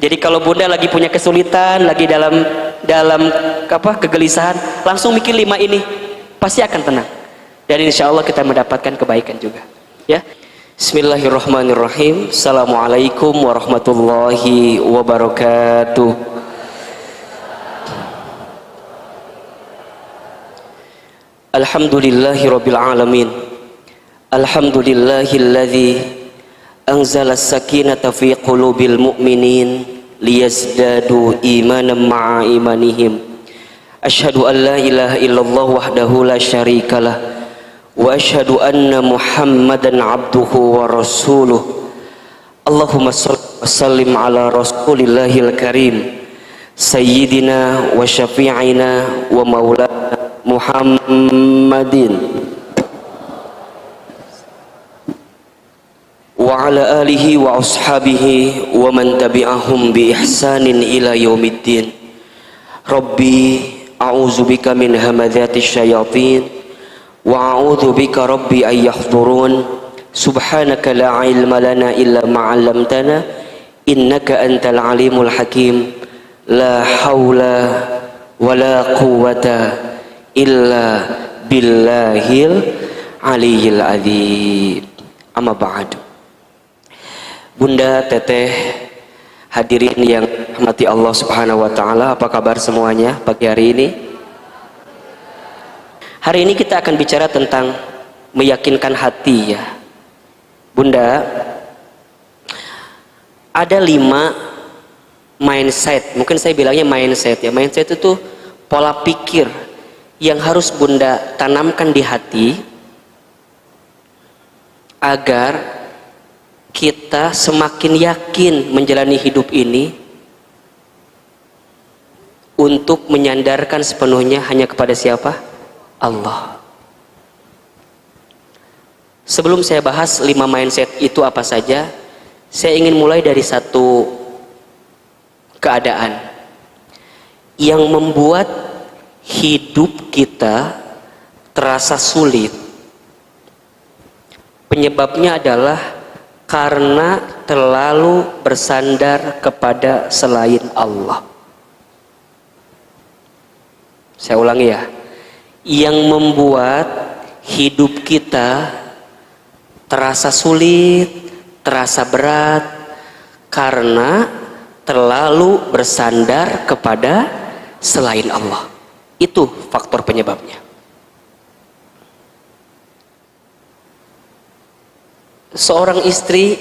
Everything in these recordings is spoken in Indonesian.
Jadi kalau bunda lagi punya kesulitan, lagi dalam kegelisahan, langsung mikir 5 ini, pasti akan tenang. Dan insya Allah kita mendapatkan kebaikan juga. Ya. Bismillahirrahmanirrahim. Assalamualaikum warahmatullahi wabarakatuh. Alhamdulillahirabbil alamin. Alhamdulillahilladzi anzala as-sakinata fi qulubil mu'minin liyazdadu imanan ma'a imanihim. Asyhadu an la ilaha illallah wahdahu la syarikalah wa asyhadu anna Muhammadan abduhu wa rasuluh. Allahumma shalli wa sallim ala rasulillahil karim sayyidina wa syafi'ina wa maulana Muhammadin wa ala alihi wa ashabihi wa man tabi'ahum bi ihsanin ila yaumiddin. Rabbi a'udzubika min hamadzati syayatin wa a'udzubika rabbi ay yahdurun. Subhanaka la ilma lana illa ma 'allamtana innaka antal alimul hakim. La haula wa la quwwata illa billahil aliyyil adzim. Amma ba'du. Bunda, teteh, hadirin yang rahmati Allah Subhanahu wa taala, apa kabar semuanya pagi hari ini? Hari ini kita akan bicara tentang meyakinkan hati ya. Bunda, ada 5 mindset, mungkin saya bilangnya mindset ya. Mindset itu pola pikir yang harus Bunda tanamkan di hati agar kita semakin yakin menjalani hidup ini untuk menyandarkan sepenuhnya hanya kepada siapa? Allah. Sebelum saya bahas 5 mindset itu apa saja, saya ingin mulai dari satu keadaan yang membuat hidup kita terasa sulit. Penyebabnya adalah karena terlalu bersandar kepada selain Allah. Saya ulangi ya. Yang membuat hidup kita terasa sulit, terasa berat, karena terlalu bersandar kepada selain Allah. Itu faktor penyebabnya. Seorang istri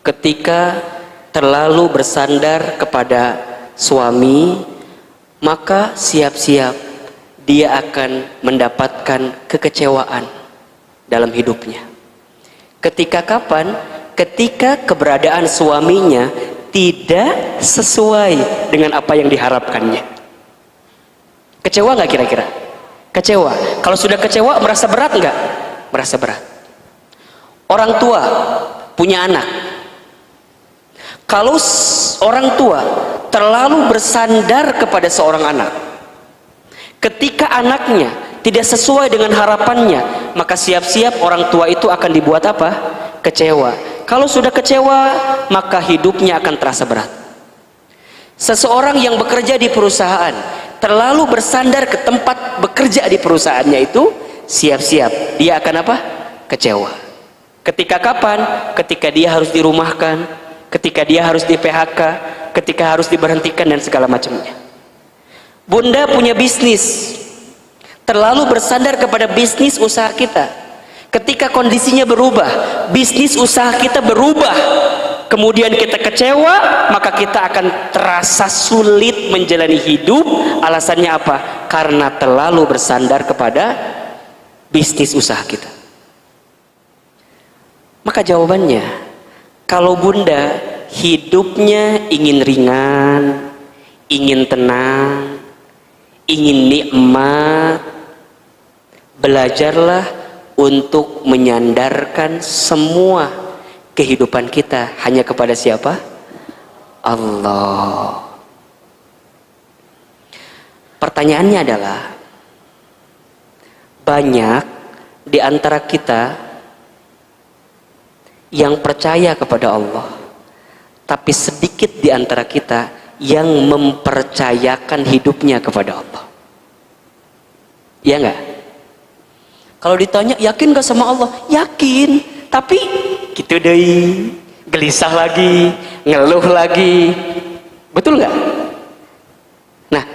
ketika terlalu bersandar kepada suami, maka siap-siap dia akan mendapatkan kekecewaan dalam hidupnya. Ketika kapan? Ketika keberadaan suaminya tidak sesuai dengan apa yang diharapkannya. Kecewa nggak kira-kira? Kecewa. Kalau sudah kecewa, merasa berat nggak? Merasa berat. Orang tua punya anak. Kalau orang tua terlalu bersandar kepada seorang anak, ketika anaknya tidak sesuai dengan harapannya, maka siap-siap orang tua itu akan dibuat apa? Kecewa. Kalau sudah kecewa, maka hidupnya akan terasa berat. Seseorang yang bekerja di perusahaan terlalu bersandar ke tempat bekerja di perusahaannya itu, siap-siap dia akan apa? Kecewa. Ketika kapan? Ketika dia harus dirumahkan, ketika dia harus di PHK, ketika harus diberhentikan dan segala macamnya. Bunda punya bisnis, terlalu bersandar kepada bisnis usaha kita. Ketika kondisinya berubah, bisnis usaha kita berubah, kemudian kita kecewa, maka kita akan terasa sulit menjalani hidup. Alasannya apa? Karena terlalu bersandar kepada bisnis usaha kita. Maka jawabannya, kalau Bunda hidupnya ingin ringan, ingin tenang, ingin nikmat, belajarlah untuk menyandarkan semua kehidupan kita hanya kepada siapa? Allah. Pertanyaannya adalah, banyak di antara kita yang percaya kepada Allah, tapi sedikit di antara kita yang mempercayakan hidupnya kepada Allah. Iya enggak? Kalau ditanya yakin gak sama Allah? Yakin, tapi gitu deh, gelisah lagi, ngeluh lagi. Betul nggak? Nah,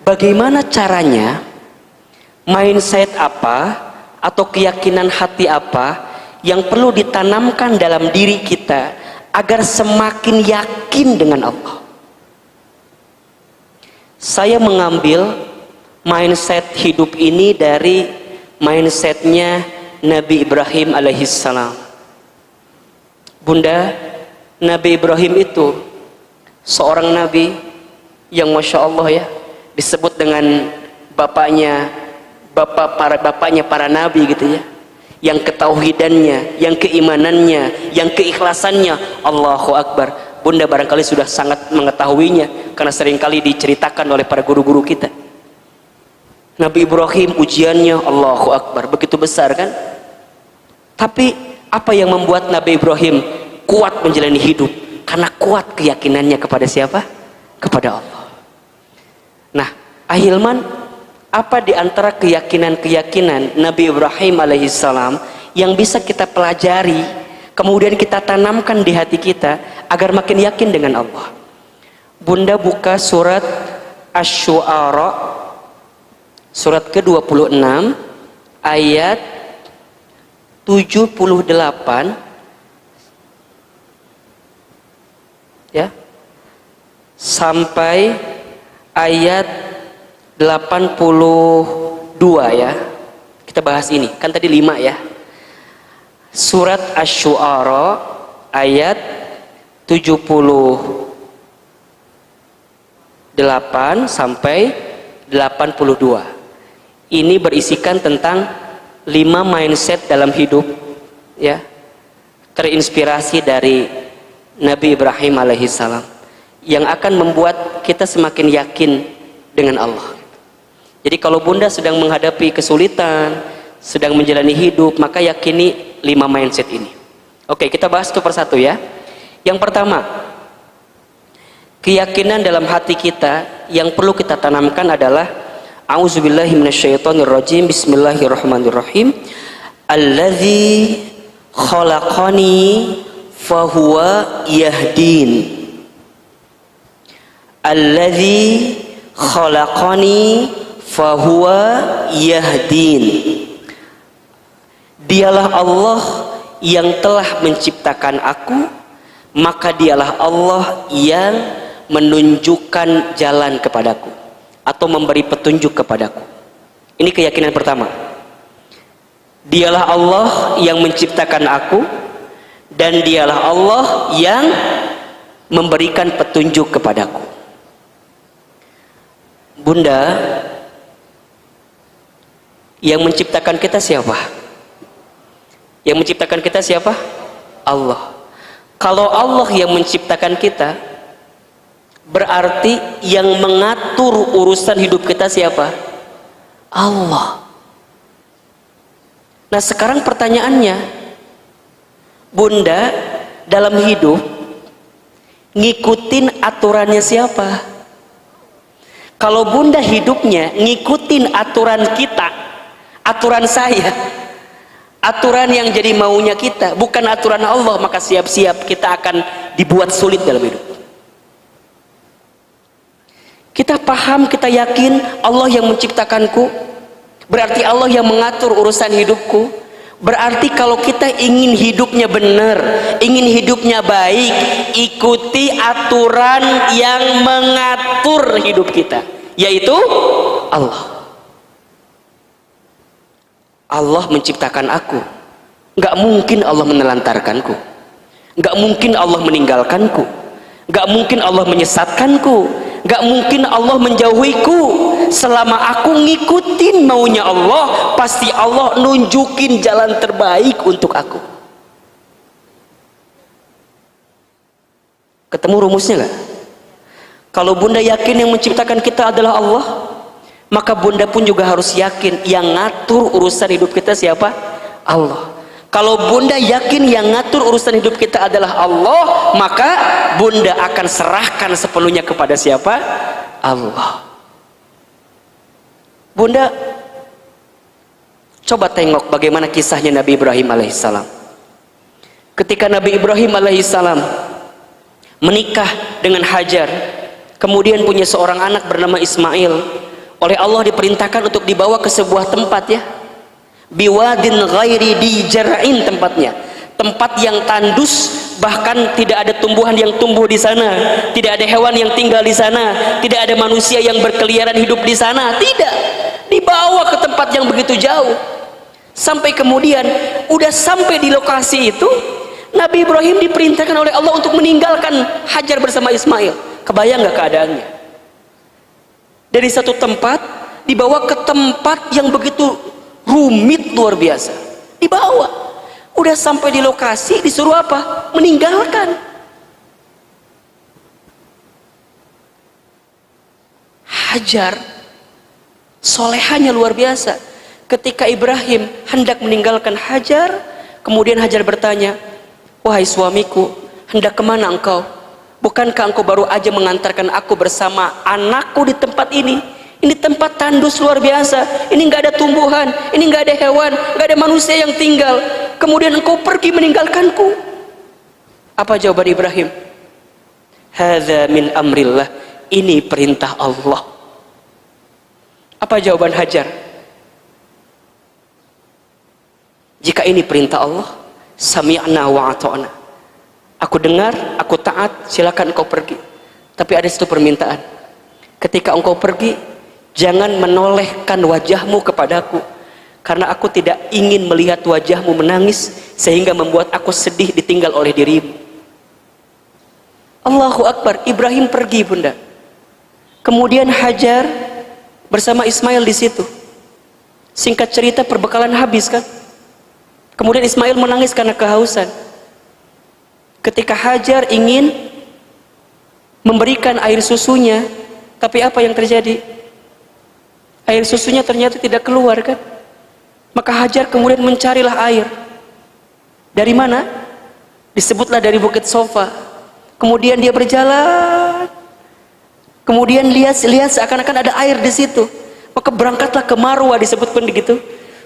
bagaimana caranya, mindset apa atau keyakinan hati apa yang perlu ditanamkan dalam diri kita agar semakin yakin dengan Allah? Saya mengambil mindset hidup ini dari mindsetnya Nabi Ibrahim alaihissalam. Bunda, Nabi Ibrahim itu seorang nabi yang masya Allah ya, disebut dengan bapaknya para nabi gitu ya, yang ketauhidannya, yang keimanannya, yang keikhlasannya Allahu Akbar. Bunda barangkali sudah sangat mengetahuinya karena seringkali diceritakan oleh para guru-guru kita. Nabi Ibrahim ujiannya Allahu Akbar begitu besar kan? Tapi apa yang membuat Nabi Ibrahim kuat menjalani hidup? Karena kuat keyakinannya kepada siapa? Kepada Allah. Nah, Ahilman, apa di antara keyakinan-keyakinan Nabi Ibrahim alaihissalam yang bisa kita pelajari, kemudian kita tanamkan di hati kita agar makin yakin dengan Allah? Bunda buka surat Asy-Syu'ara surat ke-26 ayat 78 ya sampai ayat 82 ya. Kita bahas ini, kan tadi 5 ya. Surat Asy-Syu'ara ayat 78 sampai 82. Ini berisikan tentang 5 mindset dalam hidup ya, terinspirasi dari Nabi Ibrahim alaihissalam yang akan membuat kita semakin yakin dengan Allah. Jadi kalau Bunda sedang menghadapi kesulitan, sedang menjalani hidup, maka yakini 5 mindset ini. Oke, kita bahas satu persatu ya. Yang pertama, keyakinan dalam hati kita yang perlu kita tanamkan adalah A'udzubillahi minasyaitonirrajim. Bismillahirrahmanirrahim. Alladzi khalaqani fahuwa yahdin. Alladzi khalaqani fahuwa yahdin. Dialah Allah yang telah menciptakan aku, maka dialah Allah yang menunjukkan jalan kepadaku atau memberi petunjuk kepadaku. Ini keyakinan pertama. Dialah Allah yang menciptakan aku dan dialah Allah yang memberikan petunjuk kepadaku. Bunda, yang menciptakan kita siapa? Yang menciptakan kita siapa? Allah. Kalau Allah yang menciptakan kita, berarti yang mengatur urusan hidup kita siapa? Allah. Nah, sekarang pertanyaannya, Bunda dalam hidup ngikutin aturannya siapa? Kalau Bunda hidupnya ngikutin aturan kita, aturan saya, aturan yang jadi maunya kita, bukan aturan Allah, maka siap-siap kita akan dibuat sulit dalam hidup. Kita paham, kita yakin Allah yang menciptakanku, berarti Allah yang mengatur urusan hidupku. Berarti kalau kita ingin hidupnya benar, ingin hidupnya baik, ikuti aturan yang mengatur hidup kita, yaitu Allah. Allah menciptakan aku, nggak mungkin Allah menelantarkanku, nggak mungkin Allah meninggalkanku, nggak mungkin Allah menyesatkanku, nggak mungkin Allah menjauhiku. Selama aku ngikutin maunya Allah, pasti Allah nunjukin jalan terbaik untuk aku. Ketemu rumusnya nggak? Kalau Bunda yakin yang menciptakan kita adalah Allah, maka Bunda pun juga harus yakin yang ngatur urusan hidup kita siapa? Allah. Kalau bunda yakin yang ngatur urusan hidup kita adalah Allah, maka bunda akan serahkan sepenuhnya kepada siapa? Allah. Bunda, coba tengok bagaimana kisahnya Nabi Ibrahim alaihissalam. Ketika Nabi Ibrahim alaihissalam menikah dengan Hajar, kemudian punya seorang anak bernama Ismail, oleh Allah diperintahkan untuk dibawa ke sebuah tempat, ya, biwadin ghairi di jara'in, tempatnya tempat yang tandus, bahkan tidak ada tumbuhan yang tumbuh di sana, tidak ada hewan yang tinggal di sana, tidak ada manusia yang berkeliaran hidup di sana, tidak, dibawa ke tempat yang begitu jauh. Sampai kemudian udah sampai di lokasi itu, Nabi Ibrahim diperintahkan oleh Allah untuk meninggalkan Hajar bersama Ismail. Kebayang nggak keadaannya? Dari satu tempat dibawa ke tempat yang begitu rumit, luar biasa. Dibawa, udah sampai di lokasi disuruh apa? Meninggalkan. Hajar solehannya luar biasa. Ketika Ibrahim hendak meninggalkan Hajar, kemudian Hajar bertanya, wahai suamiku, hendak kemana engkau? Bukankah engkau baru aja mengantarkan aku bersama anakku di tempat ini? Ini tempat tandus luar biasa, ini nggak ada tumbuhan, ini nggak ada hewan, nggak ada manusia yang tinggal. Kemudian engkau pergi meninggalkanku. Apa jawaban Ibrahim? Hadza min amrillah, ini perintah Allah. Apa jawaban Hajar? Jika ini perintah Allah, sami'na wa ata'na. Aku dengar, aku taat, silakan engkau pergi. Tapi ada satu permintaan. Ketika engkau pergi, jangan menolehkan wajahmu kepadaku, karena aku tidak ingin melihat wajahmu menangis sehingga membuat aku sedih ditinggal oleh dirimu. Allahu Akbar. Ibrahim pergi, bunda. Kemudian Hajar bersama Ismail di situ. Singkat cerita, perbekalan habis kan. Kemudian Ismail menangis karena kehausan. Ketika Hajar ingin memberikan air susunya, tapi apa yang terjadi? Air susunya ternyata tidak keluar kan. Maka Hajar kemudian mencarilah air. Dari mana? Disebutlah dari Bukit Sofa. Kemudian dia berjalan, kemudian lihat seakan-akan ada air di situ. Maka berangkatlah ke Marwa, disebutkan begitu.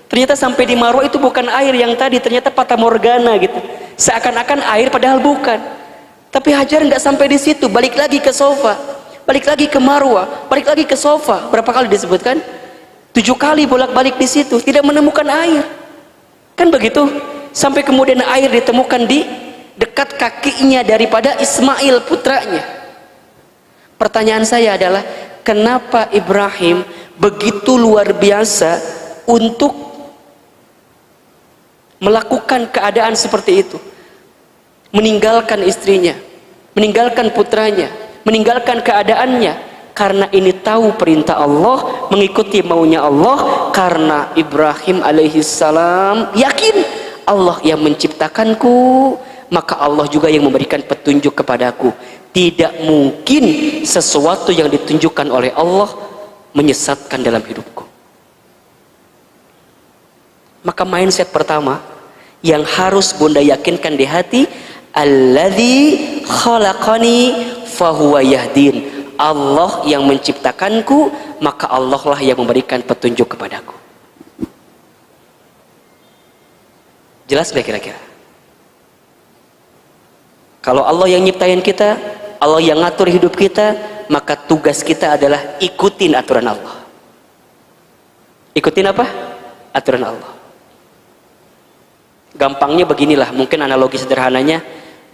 Ternyata sampai di Marwa itu bukan air yang tadi, ternyata Fata Morgana gitu. Seakan-akan air padahal bukan. Tapi Hajar nggak sampai di situ, balik lagi ke Sofa, balik lagi ke Marwa, balik lagi ke Sofa. Berapa kali disebutkan? 7 kali bolak-balik di situ, tidak menemukan air. Kan begitu? Sampai kemudian air ditemukan di dekat kakinya daripada Ismail putranya. Pertanyaan saya adalah, kenapa Ibrahim begitu luar biasa untuk melakukan keadaan seperti itu? Meninggalkan istrinya, meninggalkan putranya, meninggalkan keadaannya, karena ini tahu perintah Allah, mengikuti maunya Allah. Karena Ibrahim alaihissalam yakin Allah yang menciptakanku, maka Allah juga yang memberikan petunjuk kepadaku. Tidak mungkin sesuatu yang ditunjukkan oleh Allah menyesatkan dalam hidupku. Maka mindset pertama yang harus bunda yakinkan di hati, alladzi khalaqani fahuwa yahdin. Allah yang menciptakanku, maka Allah lah yang memberikan petunjuk kepadaku. Jelas gak kira-kira? Kalau Allah yang nyiptain kita, Allah yang ngatur hidup kita, maka tugas kita adalah ikutin aturan Allah. Ikutin apa? Aturan Allah. Gampangnya beginilah, mungkin analogi sederhananya,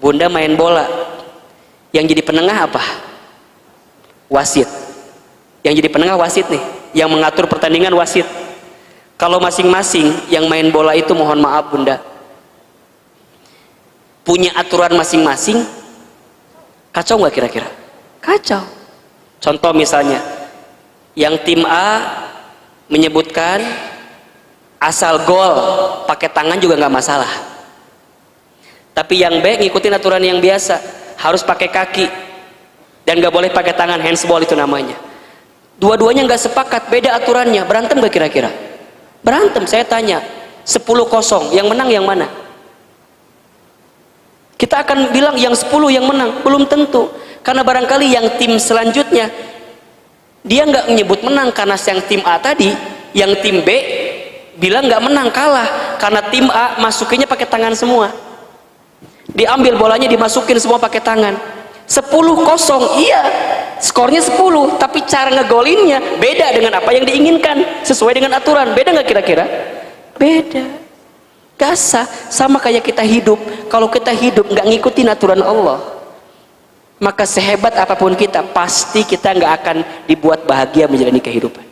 bunda main bola, yang jadi penengah apa? Wasit. Yang jadi penengah wasit nih, yang mengatur pertandingan wasit. Kalau masing-masing yang main bola itu, mohon maaf bunda, punya aturan masing-masing, kacau nggak kira-kira? Kacau. Contoh misalnya, yang tim A menyebutkan asal gol pakai tangan juga nggak masalah, tapi yang B ngikutin aturan yang biasa, harus pakai kaki dan nggak boleh pakai tangan, handsball itu namanya. Dua-duanya nggak sepakat, beda aturannya, berantem nggak kira-kira? Berantem. Saya tanya, 10-0 yang menang yang mana? Kita akan bilang yang 10 yang menang, belum tentu. Karena barangkali yang tim selanjutnya dia nggak menyebut menang karena yang tim A tadi, yang tim B bilang nggak menang, kalah karena tim A masukinnya pakai tangan semua. Diambil bolanya dimasukin semua pakai tangan. 10-0, iya, skornya 10, tapi cara ngegolinnya beda dengan apa yang diinginkan, sesuai dengan aturan. Beda nggak kira-kira? Beda. Gak sah. Sama kayak kita hidup. Kalau kita hidup nggak ngikutin aturan Allah, maka sehebat apapun kita, pasti kita nggak akan dibuat bahagia menjalani kehidupan.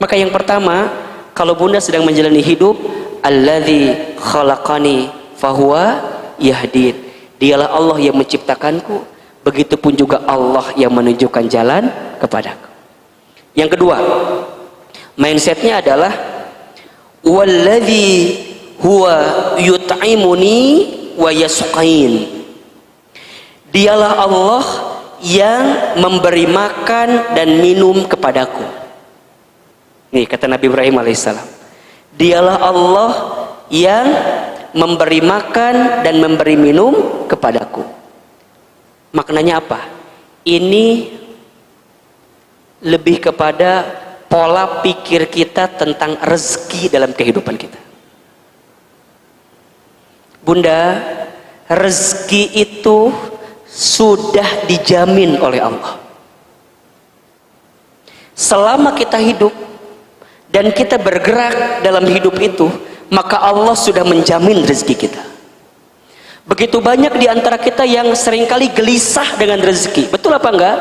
Maka yang pertama, kalau bunda sedang menjalani hidup, alladzi khalaqani fahuwa yahdin, dialah Allah yang menciptakanku, begitupun juga Allah yang menunjukkan jalan kepadaku. Yang kedua, mindsetnya adalah walladzi huwa yut'imuni wa yasqain, dialah Allah yang memberi makan dan minum kepadaku. Nih kata Nabi Ibrahim alaihissalam, dialah Allah yang memberi makan dan memberi minum kepadaku. Maknanya apa? Ini lebih kepada pola pikir kita tentang rezeki dalam kehidupan kita. Bunda, rezeki itu sudah dijamin oleh Allah. Selama kita hidup dan kita bergerak dalam hidup itu, maka Allah sudah menjamin rezeki kita. Begitu banyak di antara kita yang seringkali gelisah dengan rezeki. Betul apa enggak?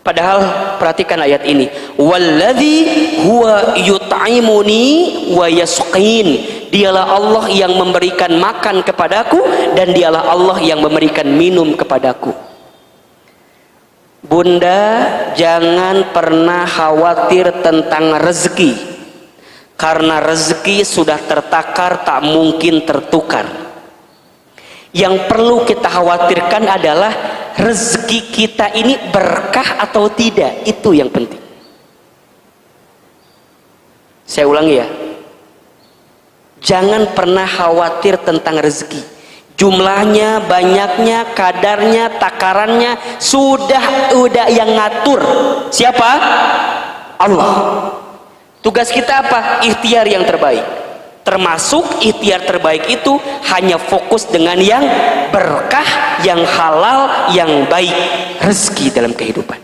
Padahal perhatikan ayat ini, walladzi huwa yut'imuni wa yasqin, dialah Allah yang memberikan makan kepadaku dan dialah Allah yang memberikan minum kepadaku. Bunda, jangan pernah khawatir tentang rezeki, karena rezeki sudah tertakar, tak mungkin tertukar. Yang perlu kita khawatirkan adalah rezeki kita ini berkah atau tidak, itu yang penting. Saya ulangi ya, jangan pernah khawatir tentang rezeki. Jumlahnya, banyaknya, kadarnya, takarannya sudah yang ngatur. Siapa? Allah. Tugas kita apa? Ikhtiar yang terbaik. Termasuk ikhtiar terbaik itu hanya fokus dengan yang berkah, yang halal, yang baik, rezeki dalam kehidupan.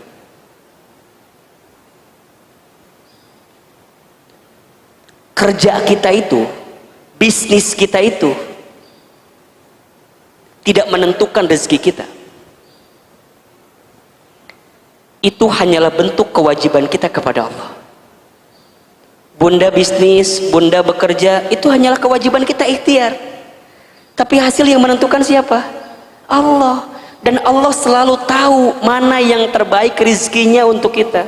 Kerja kita itu, bisnis kita itu tidak menentukan rezeki kita. Itu hanyalah bentuk kewajiban kita kepada Allah. Bunda bisnis, bunda bekerja, itu hanyalah kewajiban kita ikhtiar. Tapi hasil yang menentukan siapa? Allah. Dan Allah selalu tahu mana yang terbaik rezekinya untuk kita.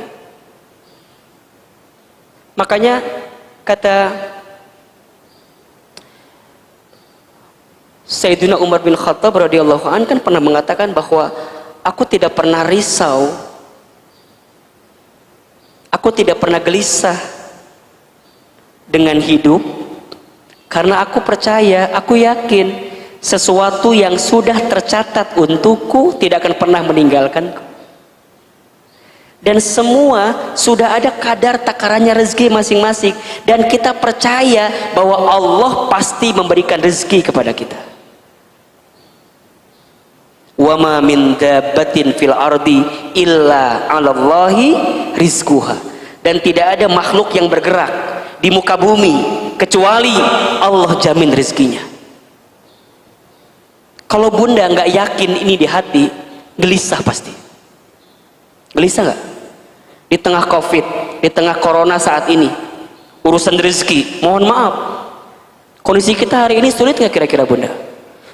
Makanya kata Sayyidina Umar bin Khattab radhiyallahu anhu kan pernah mengatakan bahwa aku tidak pernah risau, aku tidak pernah gelisah dengan hidup, karena aku percaya, aku yakin sesuatu yang sudah tercatat untukku tidak akan pernah meninggalkanku. Dan semua sudah ada kadar takarannya rezeki masing-masing, dan kita percaya bahwa Allah pasti memberikan rezeki kepada kita. Wa ma min dabbatin fil ardi illa 'alallahi rizquha, dan tidak ada makhluk yang bergerak di muka bumi kecuali Allah jamin rezekinya. Kalau bunda nggak yakin ini di hati, gelisah pasti. Gelisah nggak? Di tengah COVID, di tengah corona saat ini, urusan rezeki, mohon maaf, kondisi kita hari ini sulit nggak kira-kira bunda?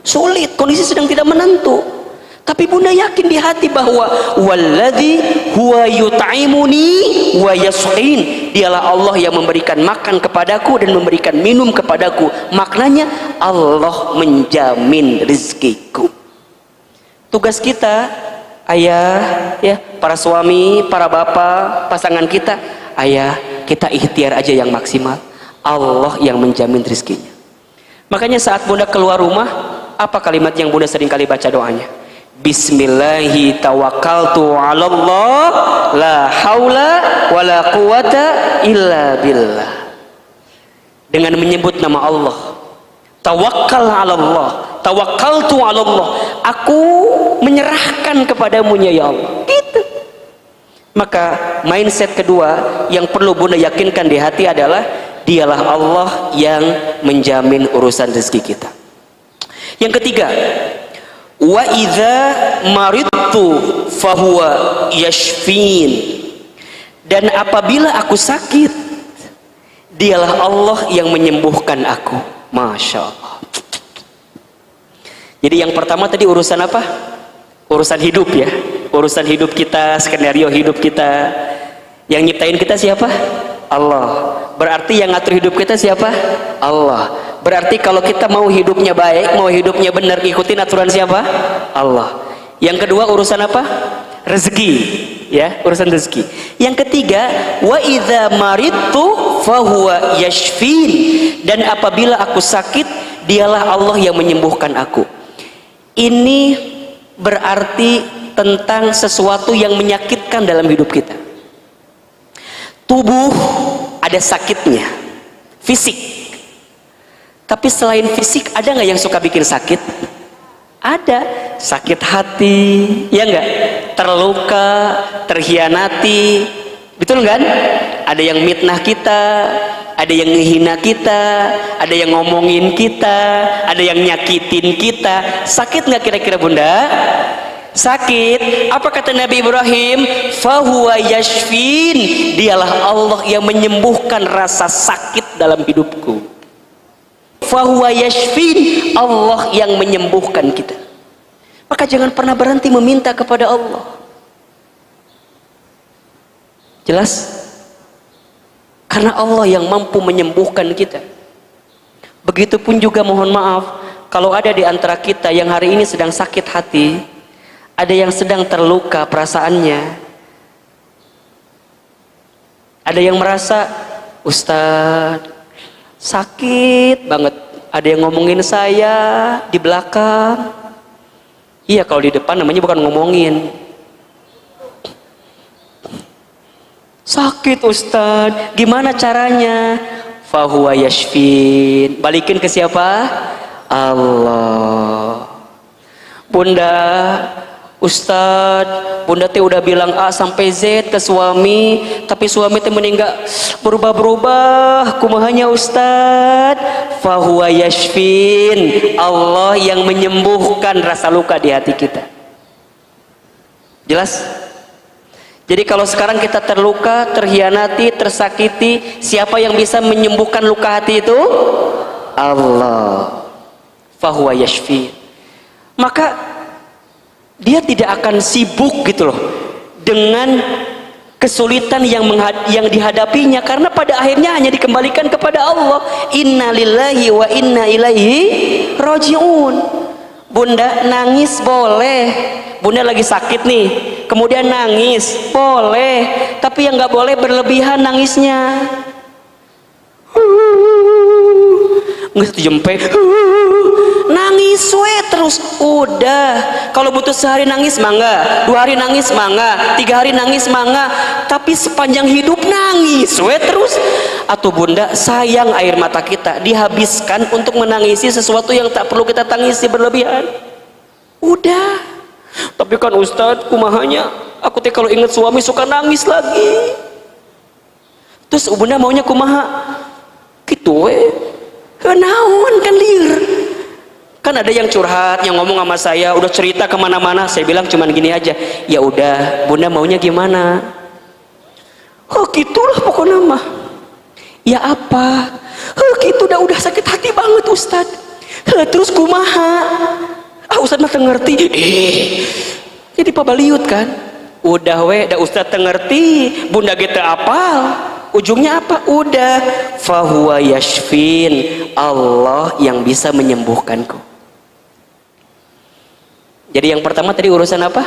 Sulit, kondisi sedang tidak menentu. Tapi bunda yakin di hati bahwa walladzi huwa yut'imuni wa yasqin, dialah Allah yang memberikan makan kepadaku dan memberikan minum kepadaku. Maknanya Allah menjamin rezekiku. Tugas kita, ayah, ya, para suami, para bapak, pasangan kita, ayah, kita ikhtiar aja yang maksimal. Allah yang menjamin rezekinya. Makanya saat bunda keluar rumah, Apa kalimat yang Bunda sering kali baca doanya? Bismillahi tawakkaltu 'alallah la haula wala quwata illa billah. Dengan menyebut nama Allah, tawakkal 'alallah, tawakkaltu 'alallah, aku menyerahkan kepadamu ya Allah. Gitu. Maka mindset kedua yang perlu Bunda yakinkan di hati adalah dialah Allah yang menjamin urusan rezeki kita. Yang ketiga, wa idza maridtu fahuwa yashfin, dan apabila aku sakit dialah Allah yang menyembuhkan aku. Masya Allah. Jadi yang pertama tadi urusan apa? Urusan hidup ya, urusan hidup kita, skenario hidup kita. Yang nyiptain kita siapa? Allah. Berarti yang ngatur hidup kita siapa? Allah. Berarti kalau kita mau hidupnya baik, mau hidupnya benar, ikutin aturan siapa? Allah. Yang kedua urusan apa? Rezeki, ya, urusan rezeki. Yang ketiga, wa idza maridtu fahuwa yashfin, dan apabila aku sakit dialah Allah yang menyembuhkan aku. Ini berarti tentang sesuatu yang menyakitkan dalam hidup kita. Tubuh ada sakitnya, fisik. Tapi selain fisik, ada nggak yang suka bikin sakit? Ada. Sakit hati, ya nggak? Terluka, terhianati, betul kan? Ada yang mitnah kita, ada yang ngehina kita, ada yang ngomongin kita, ada yang nyakitin kita. Sakit nggak kira-kira Bunda? Sakit. Apa kata Nabi Ibrahim? Fahuwa yashfin, dialah Allah yang menyembuhkan rasa sakit dalam hidupku. Fahuwa yashfin, Allah yang menyembuhkan kita. Maka jangan pernah berhenti meminta kepada Allah. Jelas? Karena Allah yang mampu menyembuhkan kita. Begitupun juga mohon maaf, kalau ada di antara kita yang hari ini sedang sakit hati, ada yang sedang terluka perasaannya, ada yang merasa, Ustadz sakit banget, ada yang ngomongin saya di belakang. Iya, kalau di depan namanya bukan ngomongin. Sakit Ustadz, gimana caranya? Fahuwa yashfin, balikin ke siapa? Allah. Bunda, Ustadz, Bunda teh udah bilang A sampai Z ke suami, tapi suami teh meninggal berubah-berubah. Kumahanya Ustadz? Fahuwa yashfin, Allah yang menyembuhkan rasa luka di hati kita. Jelas? Jadi kalau sekarang kita terluka, terhianati, tersakiti, siapa yang bisa menyembuhkan luka hati itu? Allah. Fahuwa yashfin. Maka dia tidak akan sibuk gitu loh dengan kesulitan yang dihadapinya, karena pada akhirnya hanya dikembalikan kepada Allah. Inna lillahi wa inna ilaihi rajiun. Bunda nangis boleh, Bunda lagi sakit nih, kemudian nangis boleh, tapi yang nggak boleh berlebihan nangisnya. Nggak jempe, nangis we terus. Udah, kalau butuh sehari nangis mangga, 2 hari nangis mangga, 3 hari nangis mangga, tapi sepanjang hidup nangis we terus. Atau Bunda, sayang air mata kita dihabiskan untuk menangisi sesuatu yang tak perlu kita tangisi berlebihan. Udah. Tapi kan Ustadz, kumahanya aku teh kalau ingat suami suka nangis lagi. Terus Bunda maunya kumaha? Gitu we. Naon kan liur. Kan ada yang curhat, yang ngomong sama saya, udah cerita kemana-mana. Saya bilang cuman gini aja, ya udah, Bunda maunya gimana? Oh gitulah pokoknya mah. Ya apa? Oh gitu, udah sakit hati banget Ustadz. Terus kumaha? Ah Ustadz mah ngerti. Jadi pabaliut kan? Udah we, dah Ustadz ngerti, Bunda kita apal. Ujungnya apa? Udah, fahuwa yashfin, Allah yang bisa menyembuhkanku. Jadi yang pertama tadi urusan apa?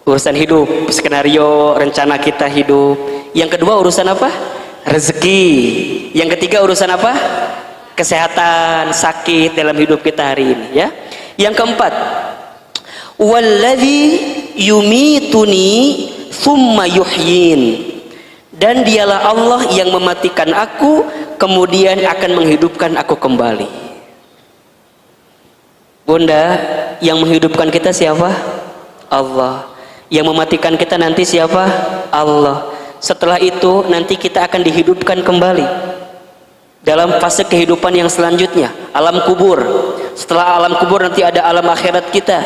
Urusan hidup, skenario rencana kita hidup. Yang kedua urusan apa? Rezeki. Yang ketiga urusan apa? Kesehatan, sakit dalam hidup kita hari ini, ya. Yang keempat, walladzi yumituni thumma yuhyin, dan dialah Allah yang mematikan aku kemudian akan menghidupkan aku kembali. Bunda, yang menghidupkan kita siapa? Allah. Yang mematikan kita nanti siapa? Allah. Setelah itu nanti kita akan dihidupkan kembali dalam fase kehidupan yang selanjutnya, alam kubur. Setelah alam kubur nanti ada alam akhirat kita.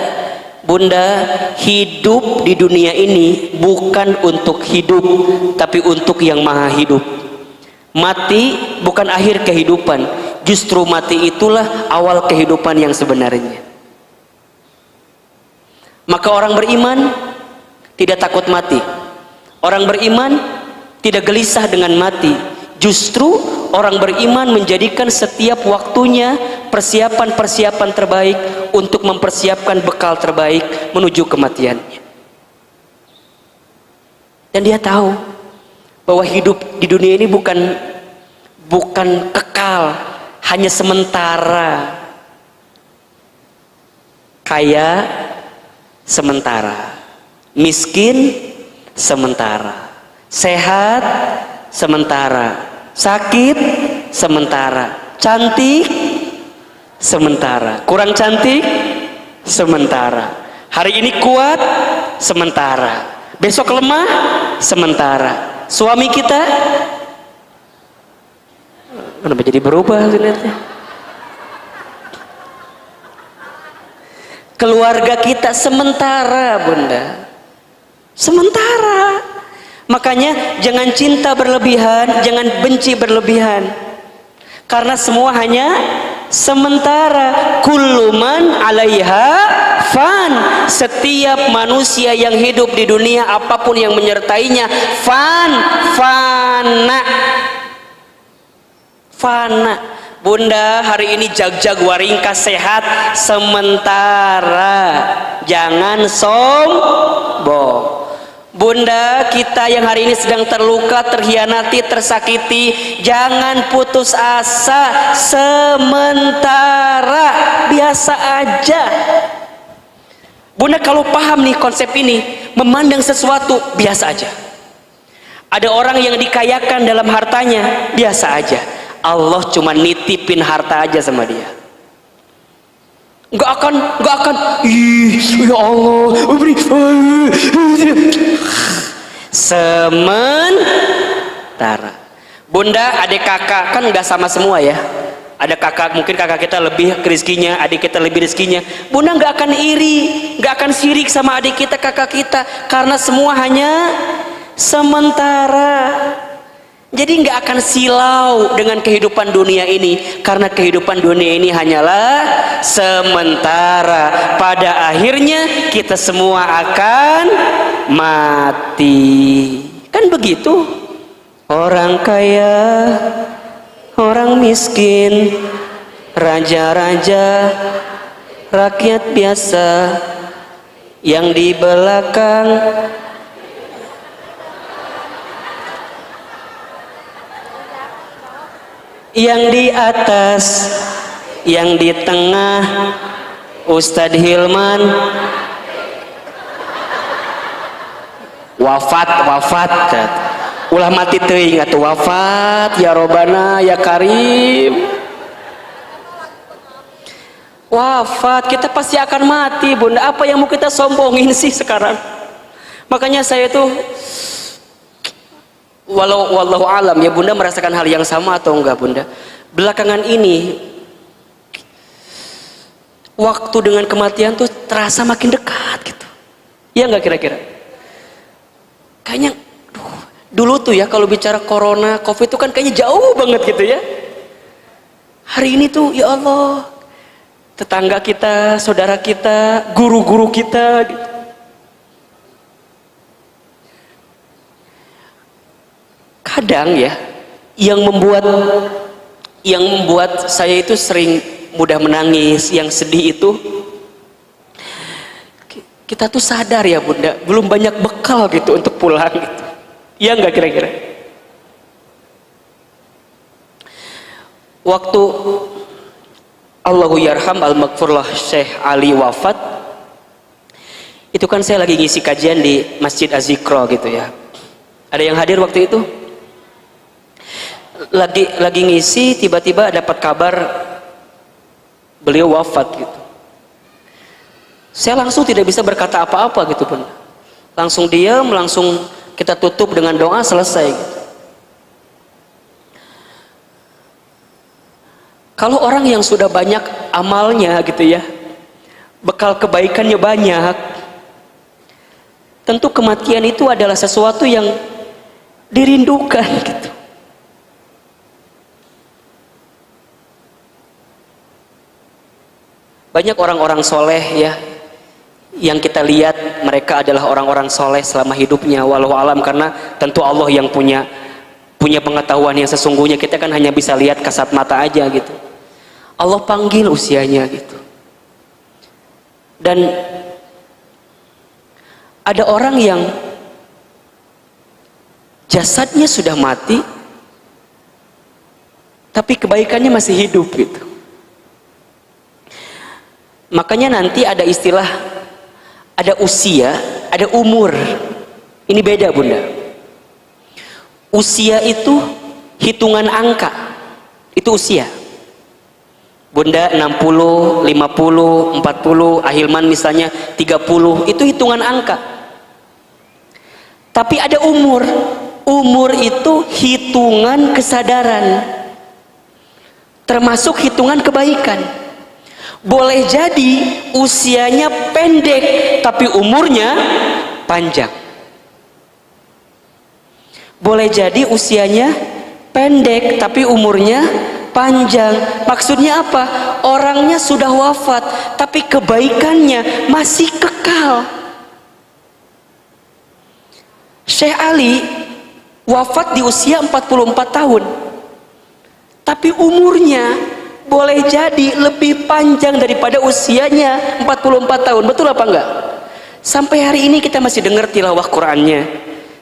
Bunda, hidup di dunia ini bukan untuk hidup, tapi untuk yang maha hidup. Mati bukan akhir kehidupan, justru mati itulah awal kehidupan yang sebenarnya. Maka orang beriman tidak takut mati. Orang beriman tidak gelisah dengan mati. Justru orang beriman menjadikan setiap waktunya persiapan-persiapan terbaik untuk mempersiapkan bekal terbaik menuju kematiannya. Dan dia tahu bahwa hidup di dunia ini bukan kekal, hanya sementara. Kaya sementara, miskin sementara, sehat sementara, sakit sementara, cantik sementara, kurang cantik sementara, hari ini kuat sementara, besok lemah sementara. Suami kita kenapa jadi berubah lihatnya? Keluarga kita sementara, Bunda, sementara. Makanya jangan cinta berlebihan, jangan benci berlebihan, karena semua hanya sementara. Kullu man 'alaiha fan, setiap manusia yang hidup di dunia apapun yang menyertainya fana. Bunda, hari ini jag-jag waringkas sehat sementara, jangan sombong. Bunda, kita yang hari ini sedang terluka, terhianati, tersakiti, jangan putus asa, sementara, biasa aja. Bunda, kalau paham nih konsep ini, memandang sesuatu biasa aja. Ada orang yang dikayakan dalam hartanya, biasa aja. Allah cuma nitipin harta aja sama dia. Nggak akan, ya Allah, sementara. Bunda, adik kakak kan nggak sama semua ya. Ada kakak, mungkin kakak kita lebih rezekinya, adik kita lebih rezekinya. Bunda nggak akan iri, nggak akan sirik sama adik kita, kakak kita, karena semua hanya sementara. Jadi nggak akan silau dengan kehidupan dunia ini, karena kehidupan dunia ini hanyalah sementara. Pada akhirnya kita semua akan mati. Kan begitu. Orang kaya, orang miskin, raja-raja, rakyat biasa, yang di belakang, yang di atas, yang di tengah, Ustadz Hilman wafat, ulah mati teuing atuh, wafat ya Robana ya Karim, wafat. Kita pasti akan mati, Bunda. Apa yang mau kita sombongin sih sekarang? Makanya saya tuh, wallahu alam ya, Bunda merasakan hal yang sama atau enggak, Bunda? Belakangan ini waktu dengan kematian tuh terasa makin dekat gitu. Ya enggak kira-kira? Kayaknya dulu tuh ya kalau bicara corona, covid itu kan kayaknya jauh banget gitu ya. Hari ini tuh ya Allah, tetangga kita, saudara kita, guru-guru kita gitu. Kadang ya, yang membuat saya itu sering mudah menangis, yang sedih itu kita tuh sadar ya Bunda, belum banyak bekal gitu untuk pulang gitu. Iya nggak kira-kira? Waktu Allahu yarham al-maghfurlah Syekh Ali wafat, itu kan saya lagi ngisi kajian di Masjid Az-Zikra gitu ya. Ada yang hadir waktu itu? Lagi ngisi, tiba-tiba dapat kabar beliau wafat gitu. Saya langsung tidak bisa berkata apa-apa gitu pun. Langsung diam, langsung kita tutup dengan doa, selesai gitu. Kalau orang yang sudah banyak amalnya gitu ya, bekal kebaikannya banyak, tentu kematian itu adalah sesuatu yang dirindukan gitu. Banyak orang-orang soleh ya, yang kita lihat mereka adalah orang-orang soleh selama hidupnya, walau alam, karena tentu Allah yang punya pengetahuan yang sesungguhnya. Kita kan hanya bisa lihat kasat mata aja gitu. Allah panggil usianya gitu. Dan ada orang yang jasadnya sudah mati, tapi kebaikannya masih hidup gitu. Makanya nanti ada istilah, ada usia, ada umur. Ini beda bunda. Usia itu hitungan angka, itu usia. Bunda 60, 50, 40, Ahilman misalnya 30, itu hitungan angka. Tapi ada umur. Umur itu hitungan kesadaran, termasuk hitungan kebaikan. Boleh jadi usianya pendek tapi umurnya panjang. Boleh jadi usianya pendek tapi umurnya panjang. Maksudnya apa? Orangnya sudah wafat tapi kebaikannya masih kekal. Syekh Ali wafat di usia 44 tahun, tapi umurnya boleh jadi lebih panjang daripada usianya 44 tahun. Betul apa enggak? Sampai hari ini kita masih dengar tilawah Qur'annya.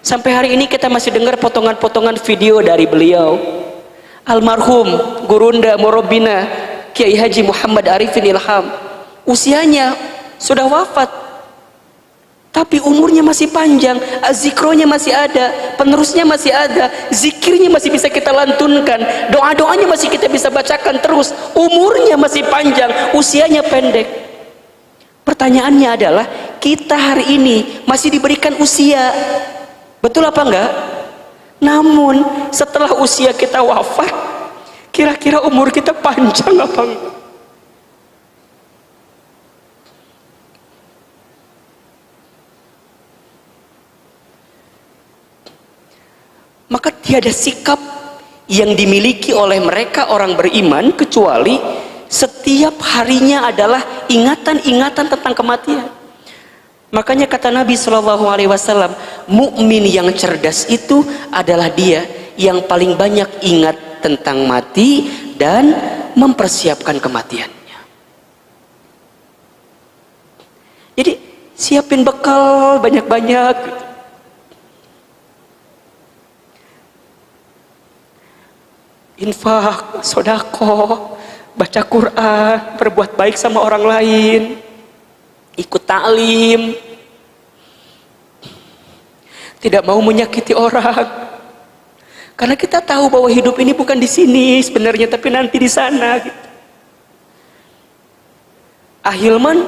Sampai hari ini kita masih dengar potongan-potongan video dari beliau. Almarhum Gurunda Morobina Kiai Haji Muhammad Arifin Ilham, usianya sudah wafat tapi umurnya masih panjang, zikronya masih ada, penerusnya masih ada, zikirnya masih bisa kita lantunkan, doa-doanya masih kita bisa bacakan terus, umurnya masih panjang, usianya pendek. Pertanyaannya adalah, kita hari ini masih diberikan usia, betul apa enggak? Namun setelah usia kita wafat, kira-kira umur kita panjang apa enggak? Maka tiada sikap yang dimiliki oleh mereka orang beriman kecuali setiap harinya adalah ingatan-ingatan tentang kematian. Makanya kata Nabi SAW, mukmin yang cerdas itu adalah dia yang paling banyak ingat tentang mati dan mempersiapkan kematiannya. Jadi siapin bekal banyak-banyak. Infak, sodako, baca Quran, berbuat baik sama orang lain, ikut taklim, tidak mau menyakiti orang, karena kita tahu bahwa hidup ini bukan di sini sebenarnya, tapi nanti di sana. Gitu. Ahilman,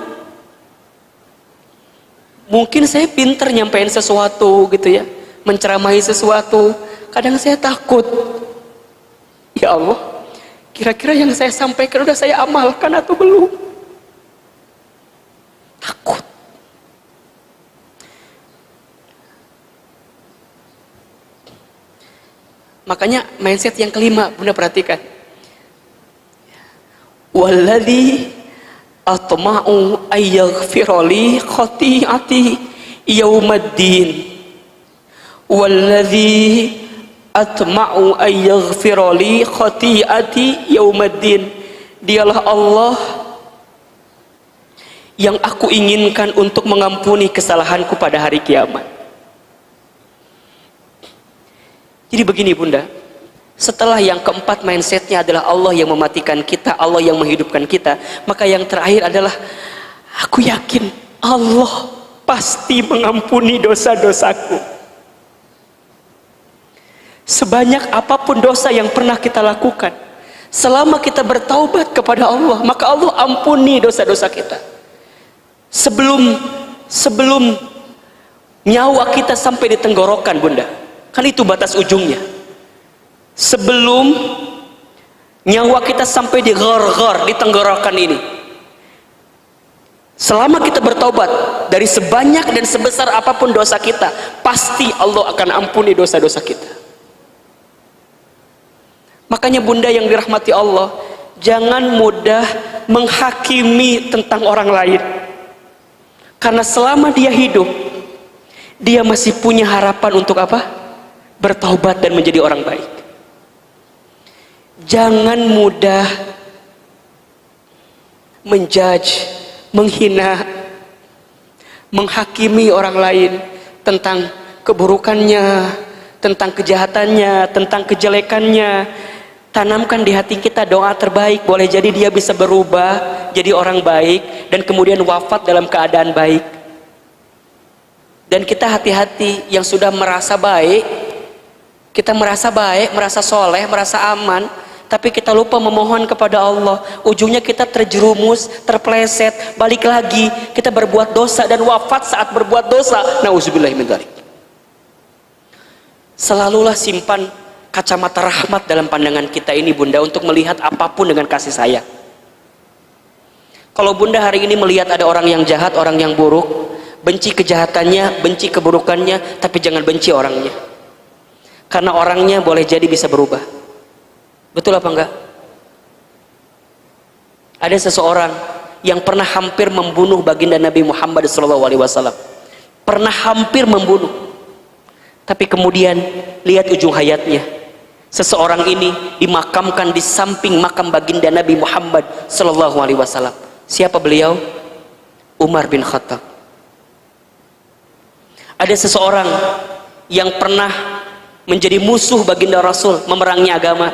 mungkin saya pinter nyampein sesuatu gitu ya, menceramahi sesuatu. Kadang saya takut, ya Allah, kira-kira yang saya sampaikan udah saya amalkan atau belum? Takut. Makanya mindset yang kelima, Bunda perhatikan. Walladzi atma'u ayyaghfirali khati'ati yaumaddin. Walladzi atma'u ayyaghfirali khati'ati yaumaddin. Dialah Allah yang aku inginkan untuk mengampuni kesalahanku pada hari kiamat. Jadi begini Bunda, Setelah yang keempat mindsetnya adalah Allah yang mematikan kita, Allah yang menghidupkan kita, maka yang terakhir adalah aku yakin Allah pasti mengampuni dosa-dosaku. Sebanyak apapun dosa yang pernah kita lakukan, selama kita bertaubat kepada Allah, maka Allah ampuni dosa-dosa kita. Sebelum nyawa kita sampai di tenggorokan, Bunda, kan itu batas ujungnya. Sebelum nyawa kita sampai di ghar-ghar, di tenggorokan ini, selama kita bertaubat dari sebanyak dan sebesar apapun dosa kita, pasti Allah akan ampuni dosa-dosa kita. Makanya Bunda yang dirahmati Allah, jangan mudah menghakimi tentang orang lain, karena selama dia hidup, dia masih punya harapan untuk apa? Bertaubat dan menjadi orang baik. Jangan mudah menjudge, menghina, menghakimi orang lain tentang keburukannya, tentang kejahatannya, tentang kejelekannya. Tanamkan di hati kita doa terbaik, boleh jadi dia bisa berubah jadi orang baik dan kemudian wafat dalam keadaan baik. Dan kita hati-hati yang sudah merasa baik, kita merasa baik, merasa soleh, merasa aman, tapi kita lupa memohon kepada Allah. Ujungnya kita terjerumus, terpleset, balik lagi, kita berbuat dosa dan wafat saat berbuat dosa. Nauzubillahi min dzalik. Selalulah simpan kacamata rahmat dalam pandangan kita ini, Bunda, untuk melihat apapun dengan kasih sayang. Kalau Bunda hari ini melihat ada orang yang jahat, orang yang buruk, benci kejahatannya, benci keburukannya, tapi jangan benci orangnya, karena orangnya boleh jadi bisa berubah. Betul apa enggak? Ada seseorang yang pernah hampir membunuh baginda Nabi Muhammad SAW, pernah hampir membunuh, tapi kemudian lihat ujung hayatnya. Seseorang ini dimakamkan di samping makam baginda Nabi Muhammad SAW. Siapa beliau? Umar bin Khattab. Ada seseorang yang pernah menjadi musuh baginda Rasul, memerangi agama,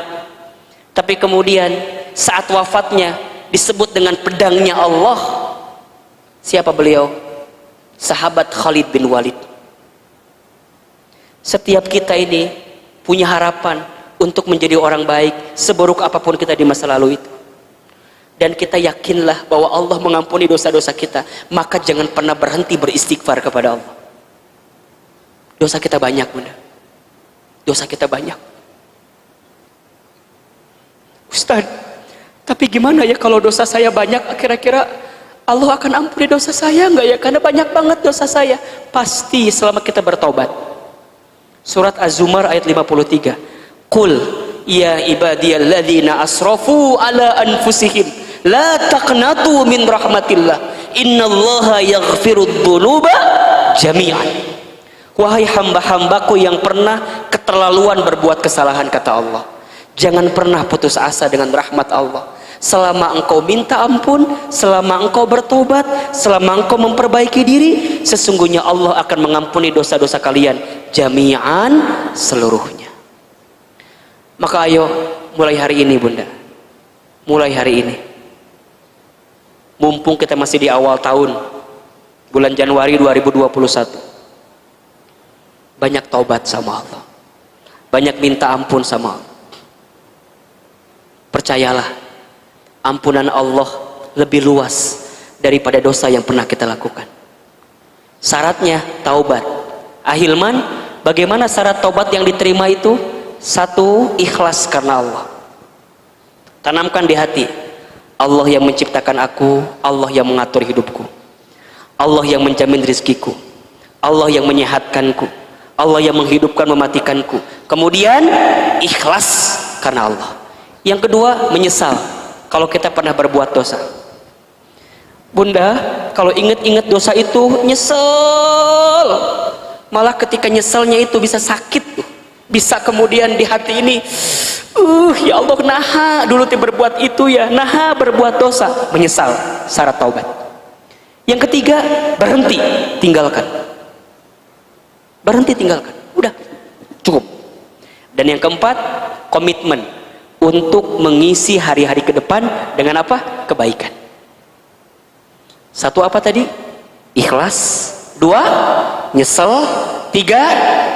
tapi kemudian saat wafatnya disebut dengan pedangnya Allah. Siapa beliau? Sahabat Khalid bin Walid. Setiap kita ini punya harapan untuk menjadi orang baik, seburuk apapun kita di masa lalu itu. Dan kita yakinlah bahwa Allah mengampuni dosa-dosa kita, maka jangan pernah berhenti beristighfar kepada Allah. Dosa kita banyak, Bunda. Dosa kita banyak. Ustaz, tapi gimana ya kalau dosa saya banyak, kira-kira Allah akan ampuni dosa saya enggak ya? Karena banyak banget dosa saya. Pasti selama kita bertobat. Surat Az-Zumar ayat 53. Qul ya ibadiyalladzina asrafu ala anfusihim la taqnatu min rahmatillah innallaha yaghfirudz dzunuba jami'an. Wahai hamba-hambaku yang pernah keterlaluan berbuat kesalahan, kata Allah, jangan pernah putus asa dengan rahmat Allah. Selama engkau minta ampun, selama engkau bertobat, selama engkau memperbaiki diri, sesungguhnya Allah akan mengampuni dosa-dosa kalian jami'an, seluruhnya. Maka ayo mulai hari ini, Bunda, mulai hari ini, mumpung kita masih di awal tahun, bulan Januari 2021, banyak taubat sama Allah, banyak minta ampun sama Allah. Percayalah, ampunan Allah lebih luas daripada dosa yang pernah kita lakukan. Syaratnya taubat. Ahilman, bagaimana syarat taubat yang diterima itu? Satu, ikhlas karena Allah. Tanamkan di hati, Allah yang menciptakan aku, Allah yang mengatur hidupku, Allah yang menjamin rizkiku, Allah yang menyehatkanku, Allah yang menghidupkan mematikanku. Kemudian ikhlas karena Allah. Yang kedua, menyesal kalau kita pernah berbuat dosa. Bunda, kalau ingat-ingat dosa itu nyesel, malah ketika nyeselnya itu bisa sakit tuh. Bisa kemudian di hati ini, ya Allah, naha dulu berbuat itu ya, naha berbuat dosa, menyesal, syarat taubat. Yang ketiga, berhenti, tinggalkan. Berhenti, tinggalkan, udah cukup. Dan yang keempat, komitmen untuk mengisi hari-hari ke depan dengan apa? Kebaikan. Satu apa tadi? Ikhlas. Dua, nyesel. Tiga,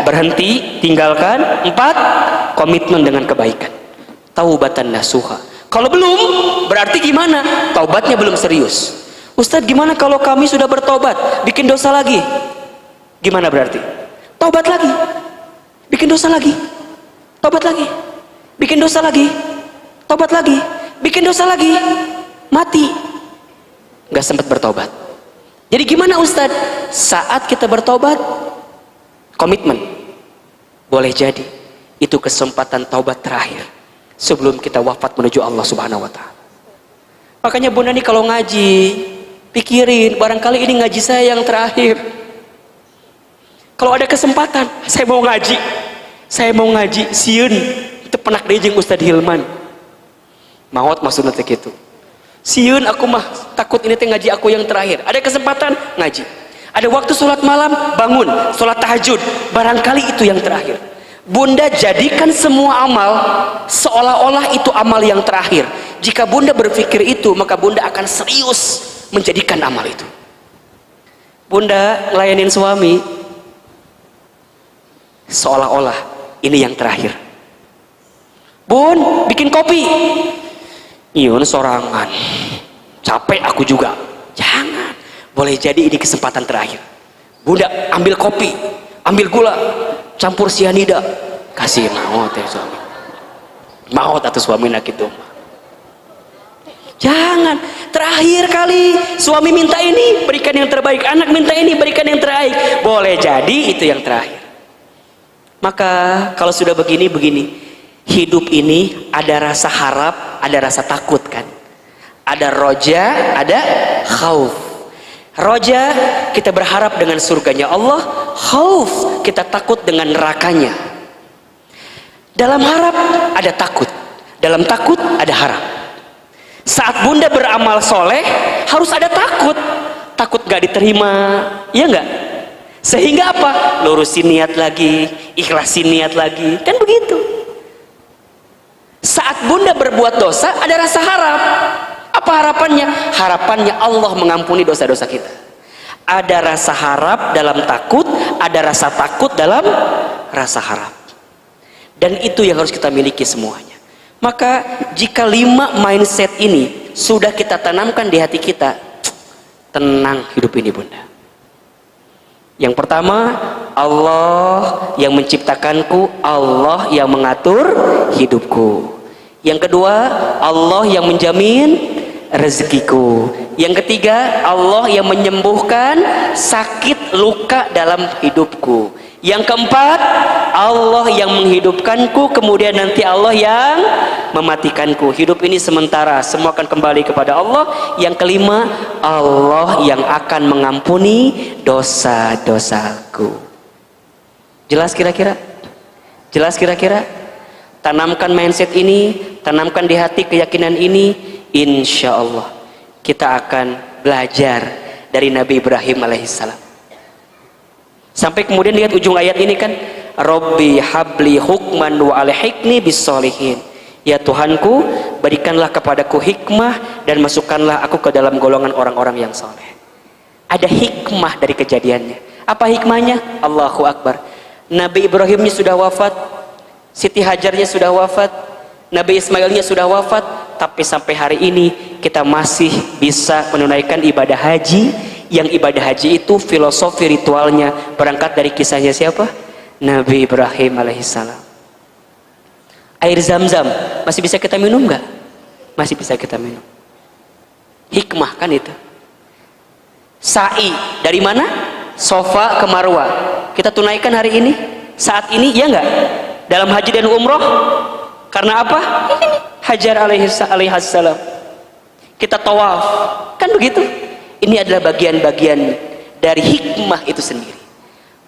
berhenti, tinggalkan. Empat, komitmen dengan kebaikan. Taubatan nasuha. Kalau belum, berarti gimana? Taubatnya belum serius. Ustadz, gimana kalau kami sudah bertobat, bikin dosa lagi? Gimana berarti? Taubat lagi, bikin dosa lagi, taubat lagi, bikin dosa lagi, taubat lagi, bikin dosa lagi, mati, nggak sempat bertobat. Jadi gimana Ustadz? Saat kita bertobat, komitmen, boleh jadi itu kesempatan taubat terakhir sebelum kita wafat menuju Allah Subhanahu Wa Taala. Makanya Bunda nih kalau ngaji, pikirin, barangkali ini ngaji saya yang terakhir. Kalau ada kesempatan, saya mau ngaji, sieun itu penak deui jeung Ustadz Hilman. Maot maksudnya teh kitu. Sieun aku mah takut ini teh ngaji aku yang terakhir. Ada kesempatan ngaji. Ada waktu sholat malam, bangun, sholat tahajud, barangkali itu yang terakhir. Bunda jadikan semua amal seolah-olah itu amal yang terakhir. Jika Bunda berpikir itu, maka Bunda akan serius menjadikan amal itu. Bunda ngelayanin suami seolah-olah ini yang terakhir. Bun, bikin kopi. Iyon sorangan, capek aku juga. Jangan, boleh jadi ini kesempatan terakhir. Bunda ambil kopi, ambil gula, campur sianida, kasih maut ya suami. Maut atau suami nak itu. Jangan, terakhir kali suami minta ini, berikan yang terbaik. Anak minta ini, berikan yang terbaik. Boleh jadi itu yang terakhir. Maka kalau sudah begini, hidup ini ada rasa harap, ada rasa takut kan. Ada roja, ada khauf. Roja, kita berharap dengan surganya Allah. Khauf, kita takut dengan nerakanya. Dalam harap ada takut, dalam takut ada harap. Saat Bunda beramal soleh harus ada takut. Takut gak diterima, ya enggak? Sehingga apa? Lurusin niat lagi, ikhlasin niat lagi, kan begitu. Saat Bunda berbuat dosa ada rasa harap. Apa harapannya? Harapannya Allah mengampuni dosa-dosa kita. Ada rasa harap dalam takut, ada rasa takut dalam rasa harap. Dan itu yang harus kita miliki semuanya. Maka jika 5 mindset ini sudah kita tanamkan di hati kita, tenang hidup ini Bunda. Yang pertama, Allah yang menciptakanku, Allah yang mengatur hidupku. Yang kedua, Allah yang menjamin rezekiku. Yang ketiga, Allah yang menyembuhkan sakit luka dalam hidupku. Yang keempat, Allah yang menghidupkanku, kemudian nanti Allah yang mematikanku. Hidup ini sementara, semua akan kembali kepada Allah. Yang kelima, Allah yang akan mengampuni dosa-dosaku. Jelas kira-kira? Jelas kira-kira? Tanamkan mindset ini, tanamkan di hati keyakinan ini, insya Allah kita akan belajar dari Nabi Ibrahim alaihissalam. Sampai kemudian lihat ujung ayat ini kan, Robbi habli hukman wa alhiqni bissolihin. Ya Tuhanku, berikanlah kepadaku hikmah dan masukkanlah aku ke dalam golongan orang-orang yang soleh. Ada hikmah dari kejadiannya. Apa hikmahnya? Allahu Akbar. Nabi Ibrahimnya sudah wafat, Siti Hajarnya sudah wafat, Nabi Ismailnya sudah wafat, tapi sampai hari ini kita masih bisa menunaikan ibadah haji. Yang ibadah haji itu filosofi ritualnya berangkat dari kisahnya siapa? Nabi Ibrahim alaihissalam. Air Zam-Zam masih bisa kita minum nggak? Masih bisa kita minum. Hikmah kan itu. Sa'i dari mana? Sofa ke Marwah. Kita tunaikan hari ini, saat ini, ya nggak? Dalam haji dan umroh. Karena apa? Hajar alaihissalam. Kita tawaf, kan begitu? Ini adalah bagian-bagian dari hikmah itu sendiri.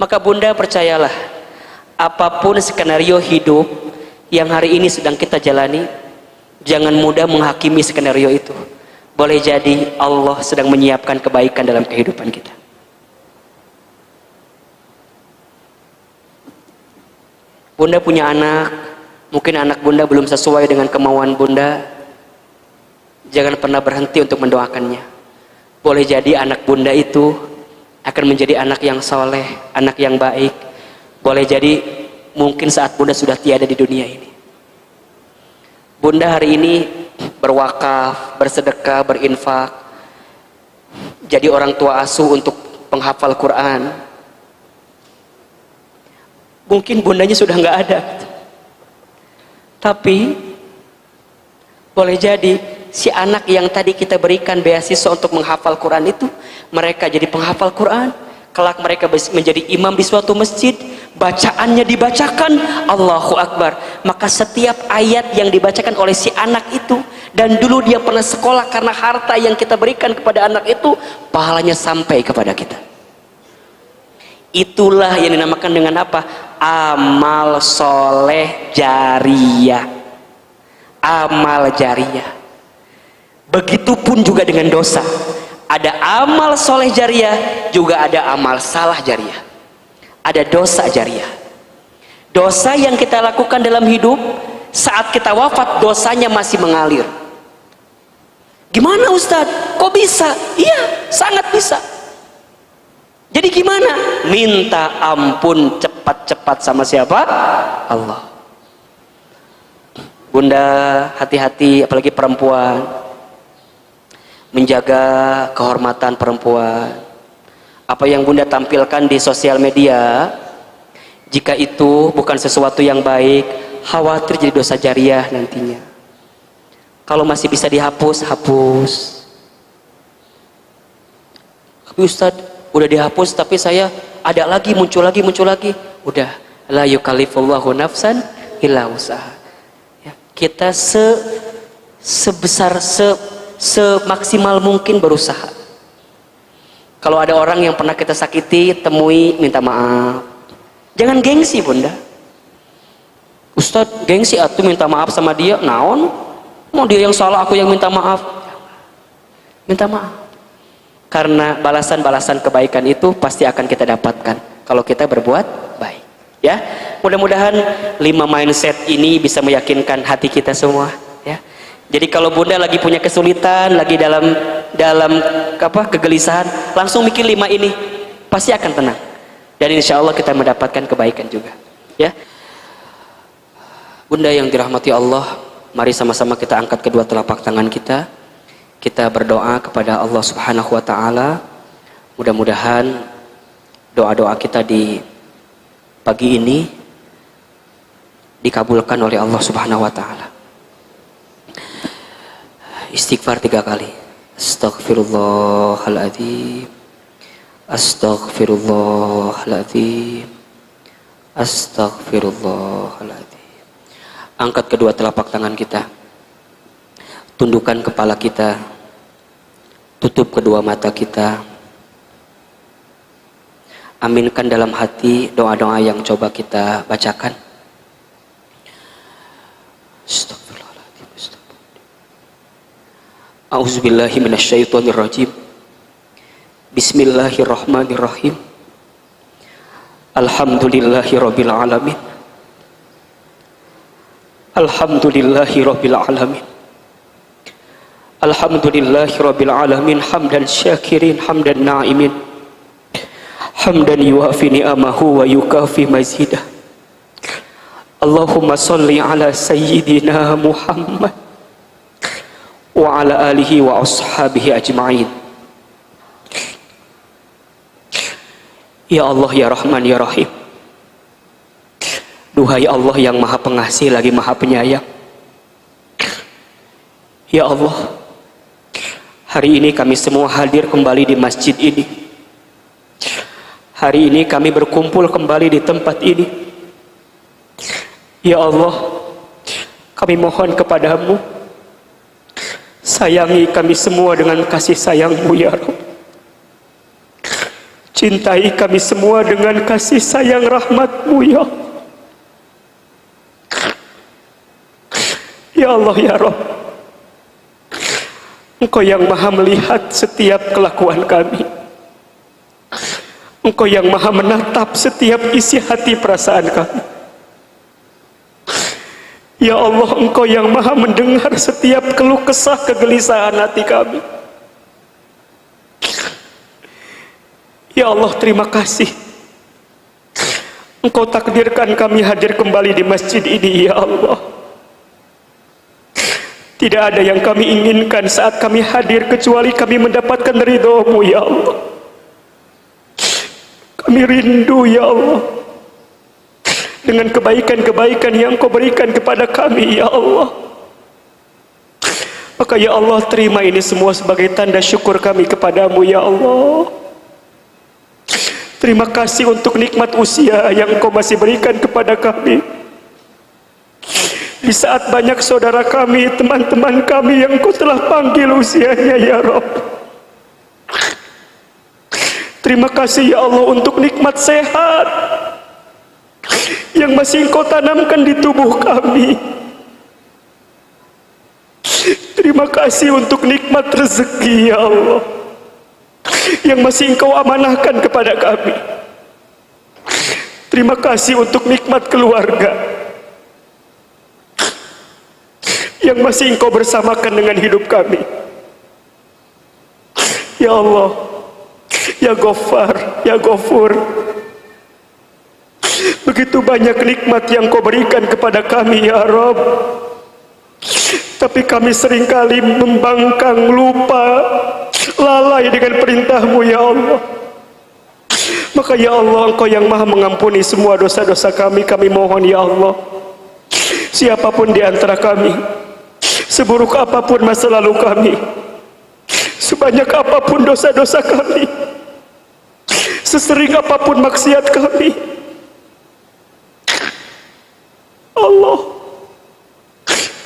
Maka Bunda percayalah, apapun skenario hidup yang hari ini sedang kita jalani, jangan mudah menghakimi skenario itu. Boleh jadi Allah sedang menyiapkan kebaikan dalam kehidupan kita. Bunda punya anak, Mungkin anak bunda belum sesuai dengan kemauan bunda, jangan pernah berhenti untuk mendoakannya. Boleh jadi anak bunda itu akan menjadi anak yang soleh, anak yang baik. Boleh jadi mungkin saat bunda sudah tiada di dunia ini, bunda hari ini berwakaf, bersedekah, berinfak, jadi orang tua asuh untuk penghafal Quran. Mungkin bundanya sudah nggak ada, tapi boleh jadi si anak yang tadi kita berikan beasiswa untuk menghafal Quran itu, mereka jadi penghafal Quran, kelak mereka menjadi imam di suatu masjid, bacaannya dibacakan Allahu Akbar, maka setiap ayat yang dibacakan oleh si anak itu, dan dulu dia pernah sekolah karena harta yang kita berikan kepada anak itu, pahalanya sampai kepada kita. Itulah yang dinamakan dengan apa? Amal soleh jariyah. Amal jariyah. Begitupun juga dengan dosa. Ada amal soleh jariyah, juga ada amal salah jariyah. Ada dosa jariyah. Dosa yang kita lakukan dalam hidup, saat kita wafat dosanya masih mengalir. Gimana Ustadz? Kok bisa? Iya, sangat bisa. Jadi gimana? Minta ampun cepat-cepat sama siapa? Allah. Bunda hati-hati, apalagi perempuan, menjaga kehormatan perempuan. Apa yang bunda tampilkan di sosial media, jika itu bukan sesuatu yang baik, khawatir jadi dosa jariah nantinya. Kalau masih bisa dihapus, hapus. Tapi Ustadz, udah dihapus tapi saya ada lagi, muncul lagi. Udah, la yukallifullahu nafsan illa usaha. Ya, kita semaksimal mungkin berusaha. Kalau ada orang yang pernah kita sakiti, temui, minta maaf. Jangan gengsi bunda. Ustadz, gengsi atuh minta maaf sama dia, naon? Mau dia yang salah, aku yang minta maaf. Minta maaf. Karena balasan-balasan kebaikan itu pasti akan kita dapatkan kalau kita berbuat baik. Ya, mudah-mudahan 5 mindset ini bisa meyakinkan hati kita semua. Ya, jadi kalau bunda lagi punya kesulitan, lagi dalam kegelisahan, langsung mikir 5 ini, pasti akan tenang. Dan insya Allah kita mendapatkan kebaikan juga. Ya, bunda yang dirahmati Allah, mari sama-sama kita angkat kedua telapak tangan kita. Kita berdoa kepada Allah Subhanahu wa Ta'ala. Mudah-mudahan doa-doa kita di pagi ini dikabulkan oleh Allah Subhanahu wa Ta'ala. Istighfar 3 kali. Astaghfirullahaladzim, Astaghfirullahaladzim, Astaghfirullahaladzim. Angkat kedua telapak tangan kita. Tundukkan kepala kita, tutup kedua mata kita, aminkan dalam hati doa-doa yang coba kita bacakan. Astagfirullahaladzim. A'udzubillahi minasyaitonirrajim. Bismillahirrahmanirrahim. Alhamdulillahi rabbil alamin. Alhamdulillahi rabbil alamin. Alhamdulillahi rabbil alamin, hamdan syakirin, hamdan na'imin, hamdan yuafi ni'amahu wa yukafi mazidah. Allahumma salli ala sayyidina Muhammad wa ala alihi wa ashabihi ajma'in. Ya Allah, ya Rahman, ya Rahim. Duhai Allah yang maha pengasih lagi maha penyayang. Ya Allah, hari ini kami semua hadir kembali di masjid ini. Hari ini kami berkumpul kembali di tempat ini. Ya Allah, kami mohon kepadamu, sayangi kami semua dengan kasih sayang-Mu ya Rabb. Cintai kami semua dengan kasih sayang rahmat-Mu ya Allah. Ya Allah ya Rabb, Engkau yang maha melihat setiap kelakuan kami. Engkau yang maha menatap setiap isi hati perasaan kami. Ya Allah, Engkau yang maha mendengar setiap keluh kesah kegelisahan hati kami. Ya Allah, terima kasih Engkau takdirkan kami hadir kembali di masjid ini, ya Allah. Tidak ada yang kami inginkan saat kami hadir kecuali kami mendapatkan ridho-Mu, ya Allah. Kami rindu, ya Allah, dengan kebaikan-kebaikan yang Kau berikan kepada kami, ya Allah. Maka ya Allah, terima ini semua sebagai tanda syukur kami kepadamu, ya Allah. Terima kasih untuk nikmat usia yang Engkau masih berikan kepada kami. Di saat banyak saudara kami, teman-teman kami yang Engkau telah panggil usianya, ya Rabb. Terima kasih ya Allah untuk nikmat sehat yang masih Engkau tanamkan di tubuh kami. Terima kasih untuk nikmat rezeki, ya Allah, yang masih Engkau amanahkan kepada kami. Terima kasih untuk nikmat keluarga yang masih Engkau bersamakan dengan hidup kami. Ya Allah, ya Ghaffar, ya Ghafur, begitu banyak nikmat yang Kau berikan kepada kami, ya Rabb. Tapi kami seringkali membangkang, lupa, lalai dengan perintah-Mu, ya Allah. Maka ya Allah, Engkau yang maha mengampuni semua dosa-dosa kami. Kami mohon ya Allah, siapapun di antara kami, seburuk apapun masa lalu kami, sebanyak apapun dosa-dosa kami, sesering apapun maksiat kami, Allah,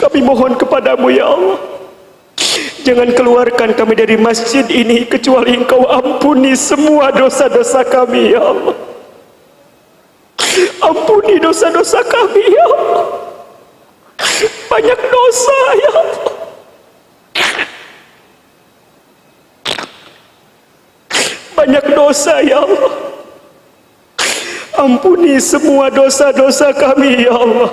kami mohon kepadamu ya Allah, jangan keluarkan kami dari masjid ini kecuali Engkau ampuni semua dosa-dosa kami, ya Allah. Ampuni dosa-dosa kami, ya Allah. Banyak dosa, ya Allah. Banyak dosa, ya Allah. Ampuni semua dosa-dosa kami, ya Allah.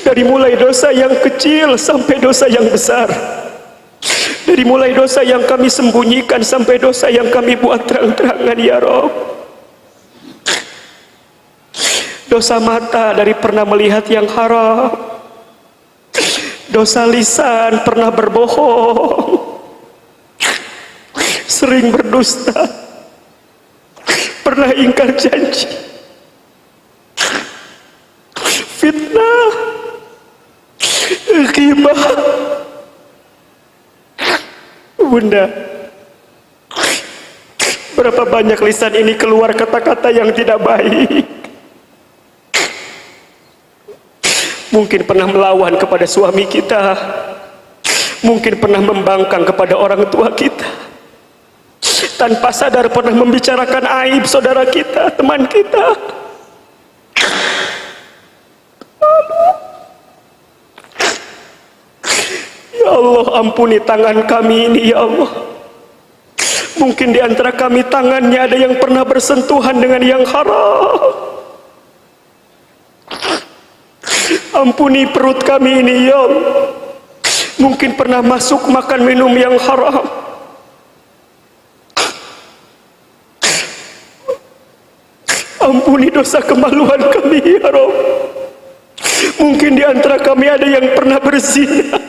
Dari mulai dosa yang kecil sampai dosa yang besar. Dari mulai dosa yang kami sembunyikan sampai dosa yang kami buat terang-terangan, ya Rabb. Dosa mata dari pernah melihat yang haram. Dosa lisan pernah berbohong, sering berdusta, pernah ingkar janji, fitnah, ghibah. Bunda, berapa banyak lisan ini keluar kata-kata yang tidak baik. Mungkin pernah melawan kepada suami kita, mungkin pernah membangkang kepada orang tua kita, tanpa sadar pernah membicarakan aib saudara kita, teman kita. Ya Allah, ampuni tangan kami ini, ya Allah. Mungkin di antara kami tangannya ada yang pernah bersentuhan dengan yang haram. Ampuni perut kami ini, ya Allah. Mungkin pernah masuk makan minum yang haram. Ampuni dosa kemaluan kami, ya Rabb. Mungkin di antara kami ada yang pernah berzina.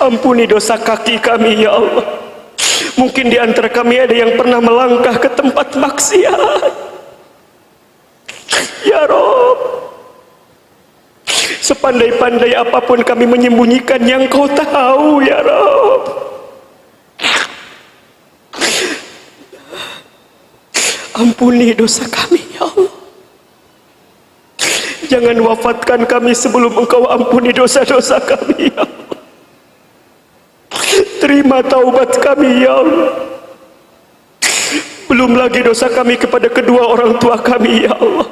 Ampuni dosa kaki kami, ya Allah. Mungkin di antara kami ada yang pernah melangkah ke tempat maksiat. Ya Rabb, sepandai-pandai apapun kami menyembunyikan yang Kau tahu, ya Rabb. Ampuni dosa kami, ya Allah. Jangan wafatkan kami sebelum Engkau ampuni dosa-dosa kami, ya Allah. Terima taubat kami, ya Allah. Belum lagi dosa kami kepada kedua orang tua kami, ya Allah.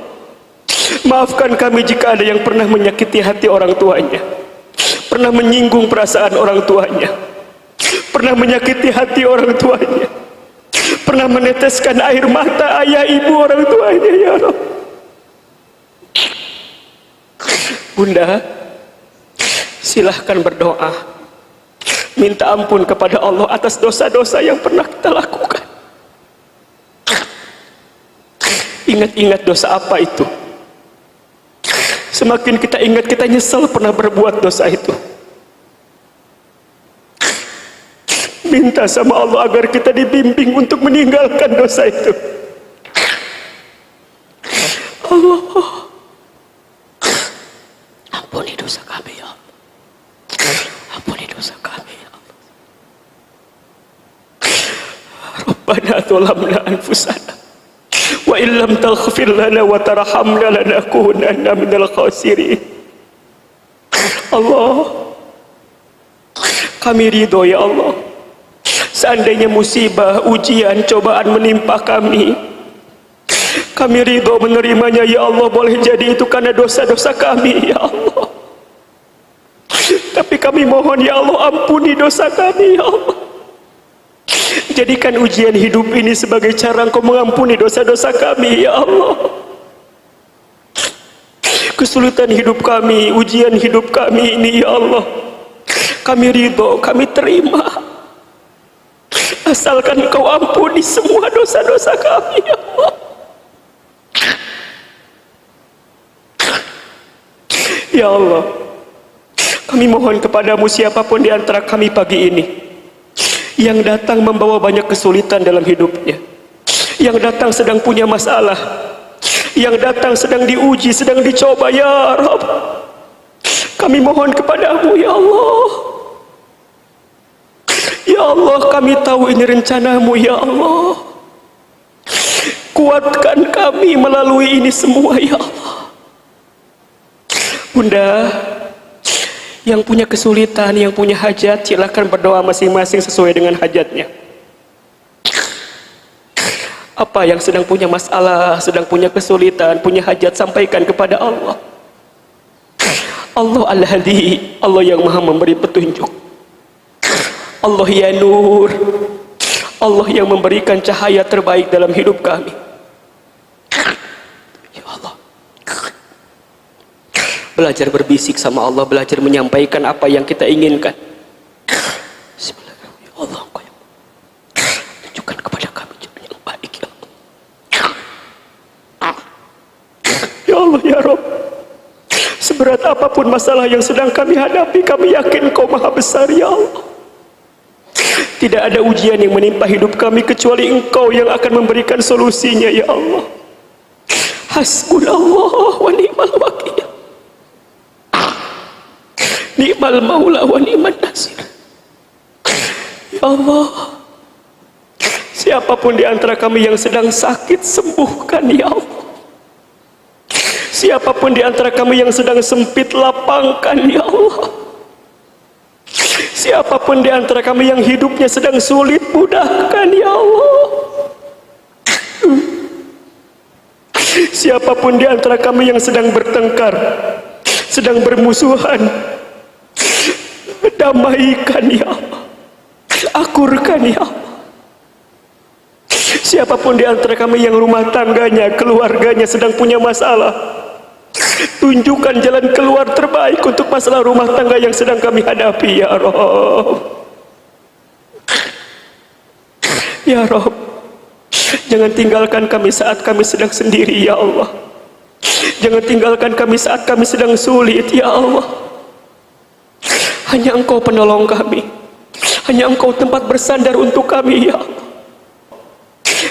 Maafkan kami jika ada yang pernah menyakiti hati orang tuanya, pernah menyinggung perasaan orang tuanya, pernah menyakiti hati orang tuanya, pernah meneteskan air mata ayah ibu orang tuanya, ya Allah. Bunda, silahkan berdoa, minta ampun kepada Allah atas dosa-dosa yang pernah kita lakukan. Ingat-ingat dosa apa itu. Semakin kita ingat, kita nyesal pernah berbuat dosa itu. Minta sama Allah agar kita dibimbing untuk meninggalkan dosa itu. Allah, Ampuni dosa kami ya Allah. Ampuni dosa kami ya Allah. Rabbana zalamna anfusana wa illam taghfir lana wa tarhamna lanakunanna minal khasirin. Allah, kami ridho ya Allah. Seandainya musibah, ujian, cobaan menimpa kami, kami ridho menerimanya ya Allah. Boleh jadi itu karena dosa-dosa kami ya Allah. Tapi kami mohon ya Allah, ampuni dosa kami ya Allah. Jadikan ujian hidup ini sebagai cara Engkau mengampuni dosa-dosa kami ya Allah. Kesulitan hidup kami, ujian hidup kami ini ya Allah, kami ridho, kami terima, asalkan Engkau ampuni semua dosa-dosa kami ya Allah. Ya Allah, kami mohon kepadamu, siapapun di antara kami pagi ini yang datang membawa banyak kesulitan dalam hidupnya, yang datang sedang punya masalah, yang datang sedang diuji, sedang dicoba ya Rabb, kami mohon kepadamu ya Allah. Ya Allah, kami tahu ini rencanamu ya Allah. Kuatkan kami melalui ini semua ya Allah. Bunda, yang punya kesulitan, yang punya hajat, silakan berdoa masing-masing sesuai dengan hajatnya. Apa yang sedang punya masalah, sedang punya kesulitan, punya hajat, sampaikan kepada Allah. Allah Al-Hadi, Allah yang maha memberi petunjuk. Allah ya Nur, Allah yang memberikan cahaya terbaik dalam hidup kami. Ya Allah, belajar berbisik sama Allah, belajar menyampaikan apa yang kita inginkan. Bismillahirrahmanirrahim. Ya Allah, Engkau yang tunjukkan kepada kami jalan yang baik ya Allah. Ya Allah ya Rabb, seberat apapun masalah yang sedang kami hadapi, kami yakin Engkau maha besar ya Allah. Tidak ada ujian yang menimpa hidup kami kecuali Engkau yang akan memberikan solusinya ya Allah. Hasbunallah wa ni'mal wakil, ni'mal maula wa ni'man nasir. Ya Allah, siapapun di antara kami yang sedang sakit, sembuhkan ya Allah. Siapapun di antara kami yang sedang sempit, lapangkan ya Allah. Siapapun di antara kami yang hidupnya sedang sulit, mudahkan ya Allah. Siapapun di antara kami yang sedang bertengkar, sedang bermusuhan, damaikan ya Allah, akurkan ya Allah. Siapapun di antara kami yang rumah tangganya, keluarganya sedang punya masalah, tunjukkan jalan keluar terbaik untuk masalah rumah tangga yang sedang kami hadapi ya Rabb. Ya Rabb, jangan tinggalkan kami saat kami sedang sendiri ya Allah. Jangan tinggalkan kami saat kami sedang sulit ya Allah. Hanya Engkau penolong kami, hanya Engkau tempat bersandar untuk kami ya Allah.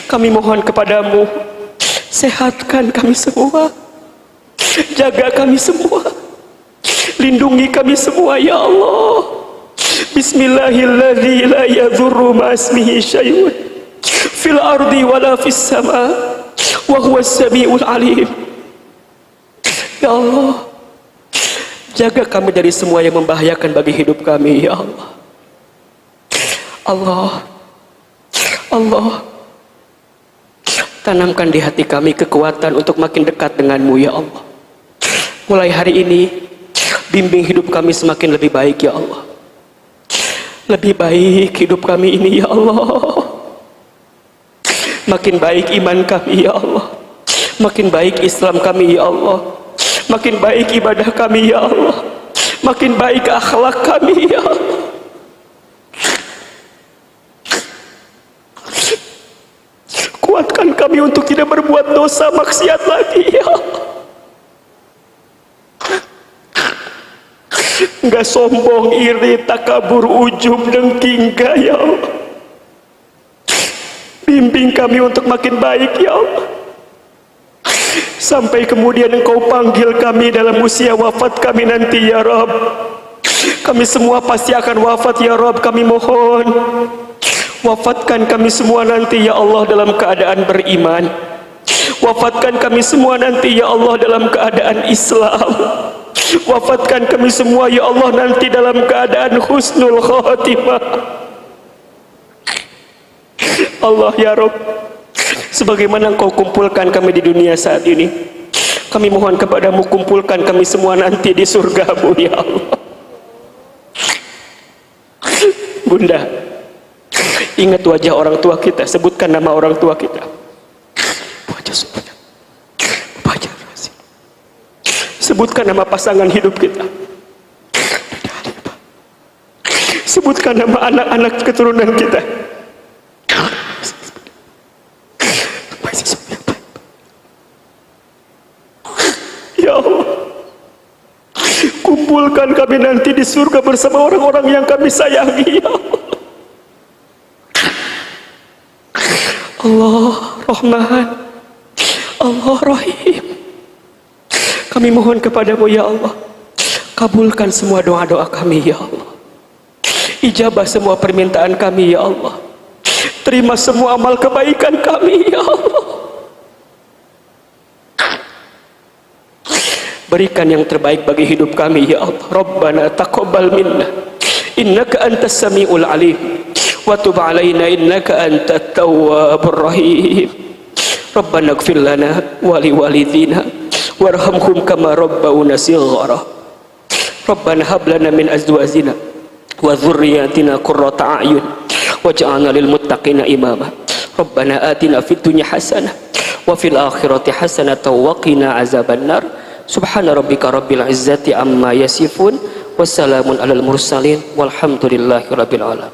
Kami mohon kepadamu, sehatkan kami semua, jaga kami semua, lindungi kami semua ya Allah. Bismillahilladzi la yadhurru ma'asmihi syai'un fil ardi wala fis sama wa huwas samiul alim. Ya Allah, jaga kami dari semua yang membahayakan bagi hidup kami ya Allah. Allah, Allah, tanamkan di hati kami kekuatan untuk makin dekat denganmu ya Allah. Mulai hari ini, bimbing hidup kami semakin lebih baik ya Allah. Lebih baik hidup kami ini ya Allah. Makin baik iman kami ya Allah. Makin baik Islam kami ya Allah. makin baik ibadah kami ya Allah, makin baik akhlak kami ya Allah. Kuatkan kami untuk tidak berbuat dosa maksiat lagi ya Allah. Enggak sombong, iri, takabur, ujub, dengki, enggak ya Allah. Bimbing kami untuk makin baik ya Allah, sampai kemudian Engkau panggil kami dalam usia wafat kami nanti ya Rabb. Kami semua pasti akan wafat ya Rabb. Kami mohon wafatkan kami semua nanti ya Allah dalam keadaan beriman. Wafatkan kami semua nanti ya Allah dalam keadaan Islam. Wafatkan kami semua ya Allah nanti dalam keadaan husnul khatimah. Allah ya Rabb, sebagaimana Engkau kumpulkan kami di dunia saat ini, kami mohon kepadamu kumpulkan kami semua nanti di surgamu ya Allah. Bunda, ingat wajah orang tua kita, sebutkan nama orang tua kita. Wajah semuanya, wajah rahasia. Sebutkan nama pasangan hidup kita. Sebutkan nama anak-anak keturunan kita. Ya Allah, kumpulkan kami nanti di surga bersama orang-orang yang kami sayangi ya Allah. Allah Rahman, Allah Rahim. Kami mohon kepadamu ya Allah, kabulkan semua doa-doa kami ya Allah. Ijabah semua permintaan kami ya Allah. Terima semua amal kebaikan kami ya Allah. Berikan yang terbaik bagi hidup kami ya Allah. Rabbana taqabbal minna innaka antas samiul alim wa tub alaina innaka antat tawwabur rahim. Rabbana ighfir lana wa liwalidina warhamhum kama rabbawna shighara. Rabbana hab lana min azwajina wa dhurriyyatina qurrata a'yun waj'alna lil muttaqina imama. Rabbana atina fid dunya hasanah wa fil akhirati hasanah wa qina azabannar. Subhana rabbika rabbil izzati amma yasifun wassalamun alal mursalin walhamdulillahi rabbil alamin.